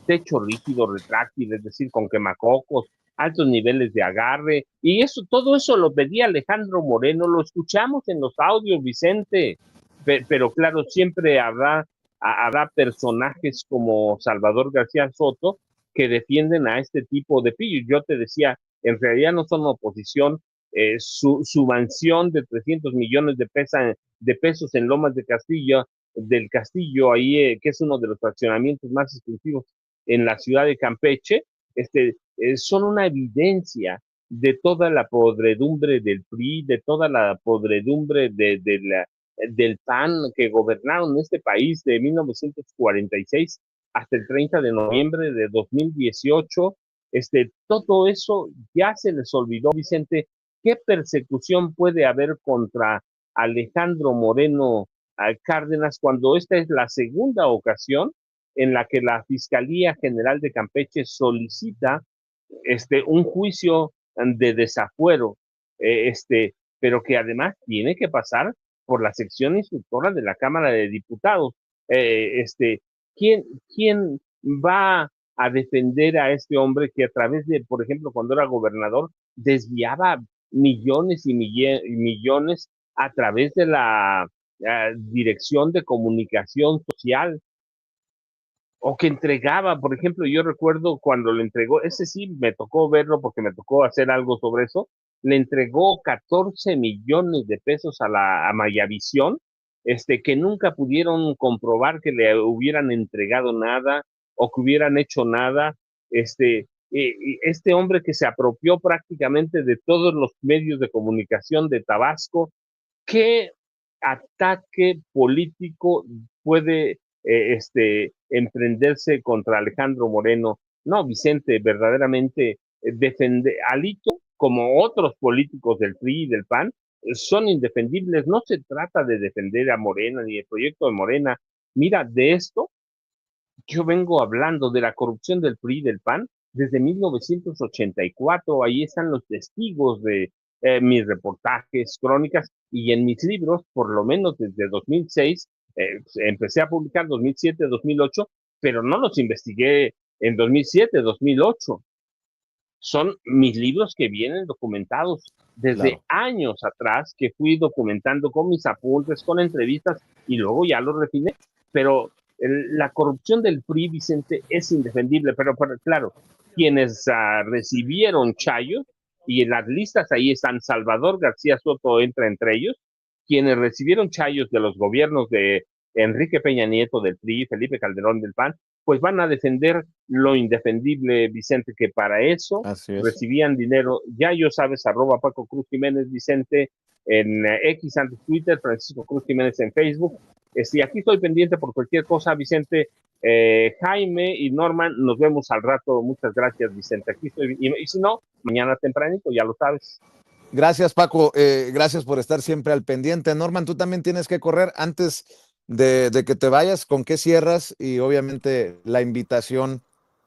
techo rígido, retráctil, es decir, con quemacocos, altos niveles de agarre, y todo eso lo pedía Alejandro Moreno, lo escuchamos en los audios, Vicente, pero claro, siempre habrá personajes como Salvador García Soto que defienden a este tipo de pillos. Yo te decía, en realidad no son oposición. Su mansión de 300 millones de pesos en Lomas del Castillo, ahí, que es uno de los fraccionamientos más exclusivos en la ciudad de Campeche, son una evidencia de toda la podredumbre del PRI, de toda la podredumbre del PAN, que gobernaron este país de 1946 hasta el 30 de noviembre de 2018. Todo eso ya se les olvidó, Vicente. ¿Qué persecución puede haber contra Alejandro Moreno Cárdenas cuando esta es la segunda ocasión en la que la Fiscalía General de Campeche solicita un juicio de desafuero, pero que además tiene que pasar por la sección instructora de la Cámara de Diputados? ¿Quién va a defender a este hombre que a través de, por ejemplo, cuando era gobernador, desviaba millones y millones a través de la Dirección de Comunicación Social, o que entregaba, por ejemplo, yo recuerdo cuando le entregó, ese sí me tocó verlo porque me tocó hacer algo sobre eso, le entregó 14 millones de pesos a Mayavisión, que nunca pudieron comprobar que le hubieran entregado nada o que hubieran hecho nada. Este hombre que se apropió prácticamente de todos los medios de comunicación de Tabasco, ¿qué ataque político puede emprenderse contra Alejandro Moreno? No, Vicente, verdaderamente defender Alito, como otros políticos del PRI y del PAN, son indefendibles. No se trata de defender a Morena ni el proyecto de Morena. Mira, de esto yo vengo hablando de la corrupción del PRI y del PAN desde 1984. Ahí están los testigos de mis reportajes, crónicas, y en mis libros, por lo menos desde 2006, empecé a publicar 2007, 2008, pero no los investigué en 2007, 2008. Son mis libros que vienen documentados desde años atrás, que fui documentando con mis apuntes, con entrevistas, y luego ya los refiné. Pero la corrupción del PRI, Vicente, es indefendible, pero claro, quienes recibieron chayos, y en las listas ahí están, Salvador García Soto entra entre ellos, quienes recibieron chayos de los gobiernos de Enrique Peña Nieto del PRI, Felipe Calderón del PAN, pues van a defender lo indefendible, Vicente, que para eso recibían dinero. Ya yo sabes, @ Paco Cruz Jiménez, Vicente, en X, antes Twitter, Francisco Cruz Jiménez en Facebook. Y aquí estoy pendiente por cualquier cosa, Vicente. Jaime y Norman, nos vemos al rato. Muchas gracias, Vicente. Aquí estoy. Y si no, mañana tempranito, ya lo sabes. Gracias, Paco. Gracias por estar siempre al pendiente. Norman, tú también tienes que correr antes de que te vayas. ¿Con qué cierras? Y obviamente la invitación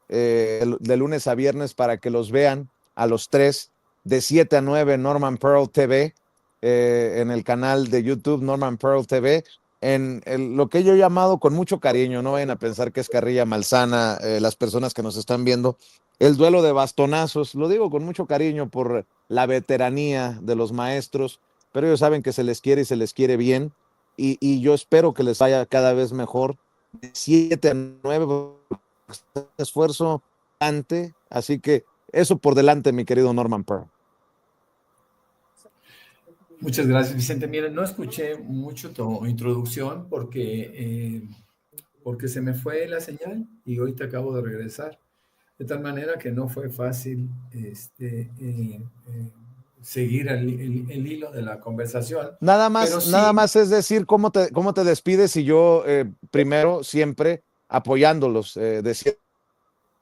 de lunes a viernes para que los vean a los tres de 7 a 9 Norman Pearl TV, en el canal de YouTube Norman Pearl TV, lo que yo he llamado con mucho cariño, no vayan a pensar que es carrilla malsana, las personas que nos están viendo, el duelo de bastonazos. Lo digo con mucho cariño por la veteranía de los maestros, pero ellos saben que se les quiere y se les quiere bien, y yo espero que les vaya cada vez mejor. 7-9, esfuerzo ante, así que eso por delante, mi querido Norman Pearl. Muchas gracias, Vicente. Mira, no escuché mucho tu introducción porque se me fue la señal y ahorita acabo de regresar. De tal manera que no fue fácil seguir el hilo de la conversación. Nada sí, más es decir cómo te despides, y yo primero siempre apoyándolos de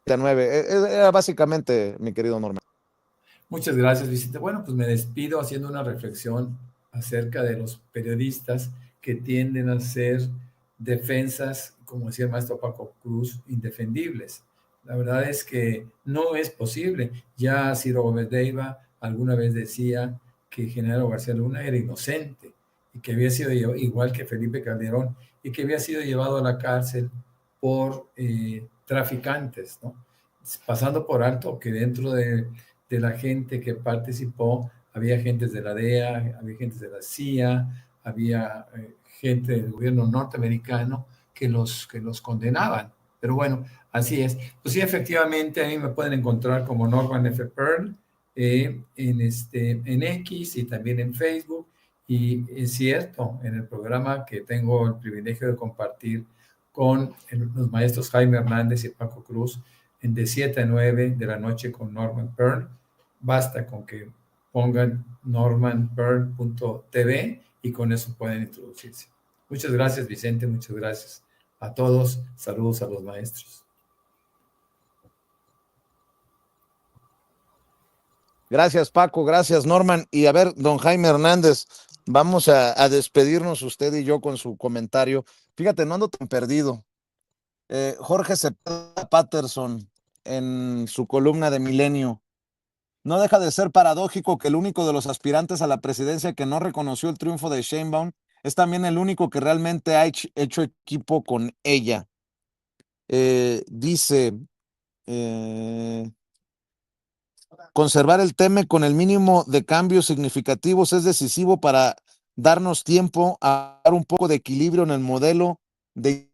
7-9. Era básicamente, mi querido Norman. Muchas gracias, Vicente. Bueno, pues me despido haciendo una reflexión acerca de los periodistas que tienden a ser defensas, como decía el maestro Paco Cruz, indefendibles. La verdad es que no es posible. Ya Ciro Gómez Leiva alguna vez decía que Genaro García Luna era inocente y que había sido igual que Felipe Calderón y que había sido llevado a la cárcel por traficantes, ¿no? Pasando por alto que dentro de la gente que participó, había agentes de la DEA, había agentes de la CIA, había gente del gobierno norteamericano que los condenaban. Pero bueno, así es. Pues sí, efectivamente, a mí me pueden encontrar como Norman F. Pearl en X y también en Facebook. Y es cierto, en el programa que tengo el privilegio de compartir con los maestros Jaime Hernández y Paco Cruz, en de 7 a 9 de la noche con Norman Pearl, basta con que pongan normanpearl.tv y con eso pueden introducirse. Muchas gracias, Vicente, muchas gracias a todos. Saludos a los maestros. Gracias, Paco, gracias, Norman. Y a ver, don Jaime Hernández, vamos a despedirnos usted y yo con su comentario. Fíjate, no ando tan perdido. Jorge Cepeda Patterson, en su columna de Milenio, no deja de ser paradójico que el único de los aspirantes a la presidencia que no reconoció el triunfo de Sheinbaum es también el único que realmente ha hecho equipo con ella. Dice, conservar el TEME con el mínimo de cambios significativos es decisivo para darnos tiempo a dar un poco de equilibrio en el modelo de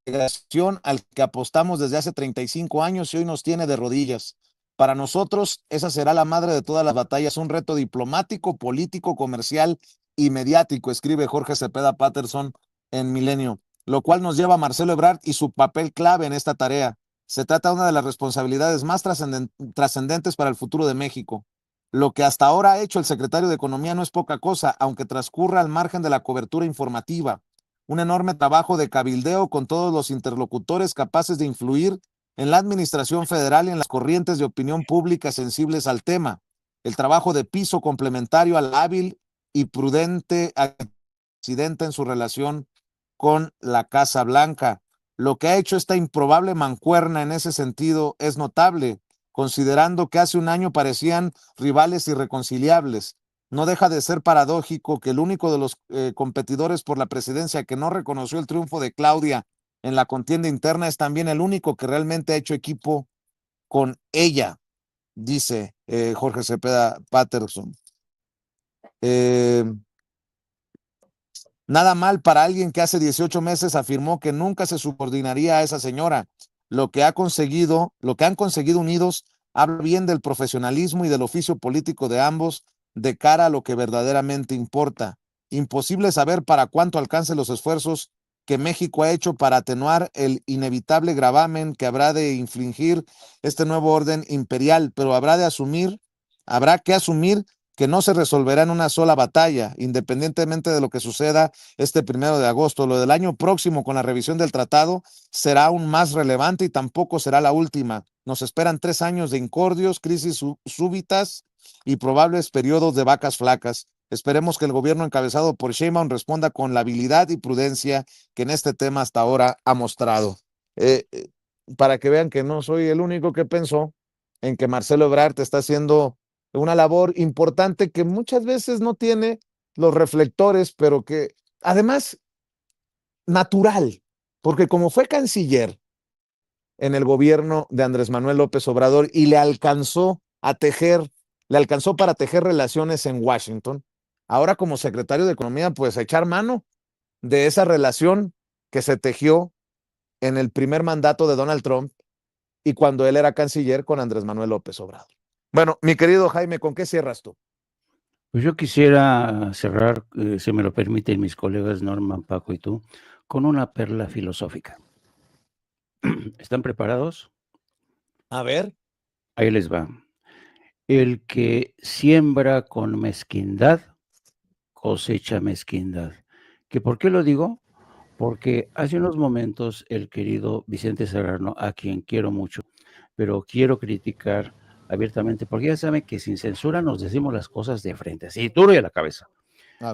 integración al que apostamos desde hace 35 años y hoy nos tiene de rodillas. Para nosotros, esa será la madre de todas las batallas, un reto diplomático, político, comercial y mediático, escribe Jorge Cepeda Patterson en Milenio, lo cual nos lleva a Marcelo Ebrard y su papel clave en esta tarea. Se trata de una de las responsabilidades más trascendentes para el futuro de México. Lo que hasta ahora ha hecho el secretario de Economía no es poca cosa, aunque transcurra al margen de la cobertura informativa. Un enorme trabajo de cabildeo con todos los interlocutores capaces de influir en la administración federal y en las corrientes de opinión pública sensibles al tema. El trabajo de piso complementario al hábil y prudente presidente en su relación con la Casa Blanca. Lo que ha hecho esta improbable mancuerna en ese sentido es notable, considerando que hace un año parecían rivales irreconciliables. No deja de ser paradójico que el único de los competidores por la presidencia que no reconoció el triunfo de Claudia en la contienda interna es también el único que realmente ha hecho equipo con ella, dice Jorge Cepeda Patterson. Nada mal para alguien que hace 18 meses afirmó que nunca se subordinaría a esa señora. Lo que han conseguido unidos habla bien del profesionalismo y del oficio político de ambos de cara a lo que verdaderamente importa. Imposible saber para cuánto alcance los esfuerzos que México ha hecho para atenuar el inevitable gravamen que habrá de infligir este nuevo orden imperial, pero habrá que asumir que no se resolverá en una sola batalla, independientemente de lo que suceda este 1 de agosto. Lo del año próximo con la revisión del tratado será aún más relevante y tampoco será la última. Nos esperan 3 años de incordios, crisis súbitas y probables periodos de vacas flacas. Esperemos que el gobierno encabezado por Sheinbaum responda con la habilidad y prudencia que en este tema hasta ahora ha mostrado. Para que vean que no soy el único que pensó en que Marcelo Ebrard está haciendo una labor importante que muchas veces no tiene los reflectores, pero que además, natural, porque como fue canciller en el gobierno de Andrés Manuel López Obrador y le alcanzó para tejer relaciones en Washington, ahora como secretario de Economía, pues echar mano de esa relación que se tejió en el primer mandato de Donald Trump y cuando él era canciller con Andrés Manuel López Obrador. Bueno, mi querido Jaime, ¿con qué cierras tú? Pues yo quisiera cerrar, si me lo permiten mis colegas Norman, Paco y tú, con una perla filosófica. ¿Están preparados? A ver. Ahí les va. El que siembra con mezquindad, cosecha mezquindad. ¿Que por qué lo digo? Porque hace unos momentos el querido Vicente Serrano, a quien quiero mucho, pero quiero criticar abiertamente, porque ya saben que sin censura nos decimos las cosas de frente, así duro y a la cabeza.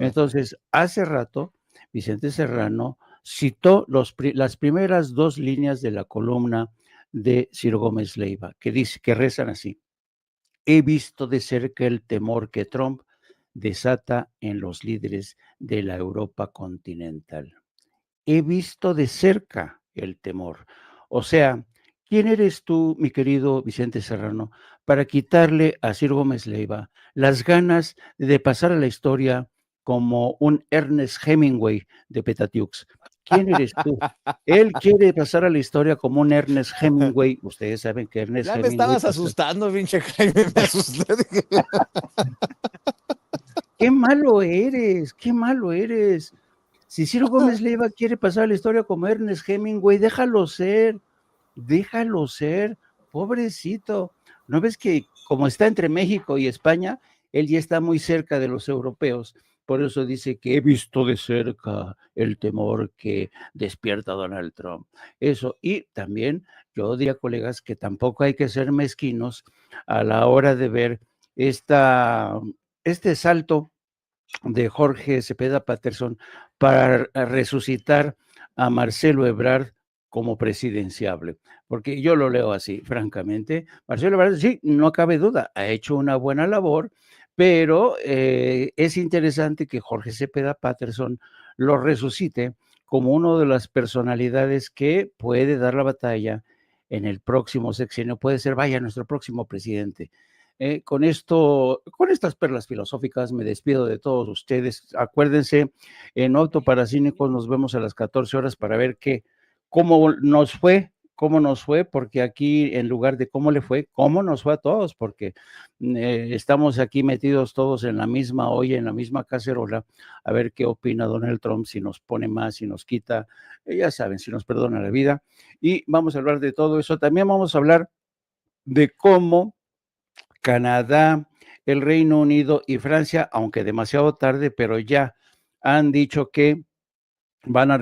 Entonces, hace rato, Vicente Serrano citó las primeras dos líneas de la columna de Ciro Gómez Leiva, que rezan así: he visto de cerca el temor que Trump desata en los líderes de la Europa continental. He visto de cerca el temor. O sea, ¿quién eres tú, mi querido Vicente Serrano, para quitarle a Ciro Gómez Leiva las ganas de pasar a la historia como un Ernest Hemingway de Petatiux? ¿Quién eres tú? Él quiere pasar a la historia como un Ernest Hemingway. Ustedes saben que Ernest Ya Hemingway... me estabas asustando, pinche Jaime, me asusté. ¡Qué malo eres! ¡Qué malo eres! Si Ciro Gómez Leiva quiere pasar a la historia como Ernest Hemingway, déjalo ser, pobrecito. ¿No ves que como está entre México y España, él ya está muy cerca de los europeos? Por eso dice que he visto de cerca el temor que despierta Donald Trump. Eso, y también yo diría, colegas, que tampoco hay que ser mezquinos a la hora de ver este salto de Jorge Cepeda Patterson para resucitar a Marcelo Ebrard como presidenciable, porque yo lo leo así, francamente. Marcelo Ebrard, sí, no cabe duda, ha hecho una buena labor, pero es interesante que Jorge Cepeda Patterson lo resucite como una de las personalidades que puede dar la batalla en el próximo sexenio, puede ser, vaya, nuestro próximo presidente. Con estas perlas filosóficas me despido de todos ustedes. Acuérdense, en Auto para Cínicos nos vemos a las 14 horas para ver cómo nos fue, porque aquí en lugar de cómo le fue, cómo nos fue a todos, porque estamos aquí metidos todos en la misma olla, en la misma cacerola, a ver qué opina Donald Trump, si nos pone más, si nos quita, ya saben, si nos perdona la vida. Y vamos a hablar de todo eso. También vamos a hablar de cómo Canadá, el Reino Unido y Francia, aunque demasiado tarde, pero ya han dicho que van a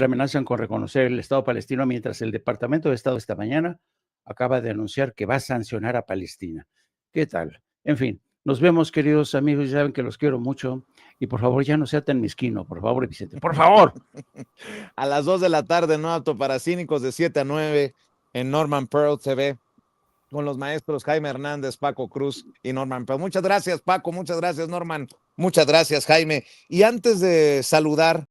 amenazan con reconocer el Estado palestino, mientras el Departamento de Estado esta mañana acaba de anunciar que va a sancionar a Palestina. ¿Qué tal? En fin, nos vemos, queridos amigos, ya saben que los quiero mucho y por favor ya no sea tan mezquino, por favor, Vicente, por favor. A las 2 de la tarde, no Apto para Cínicos, de 7 a 9 en Norman Pearl TV, con los maestros Jaime Hernández, Paco Cruz y Norman Pearl. Muchas gracias, Paco, muchas gracias, Norman, muchas gracias, Jaime. Y antes de saludar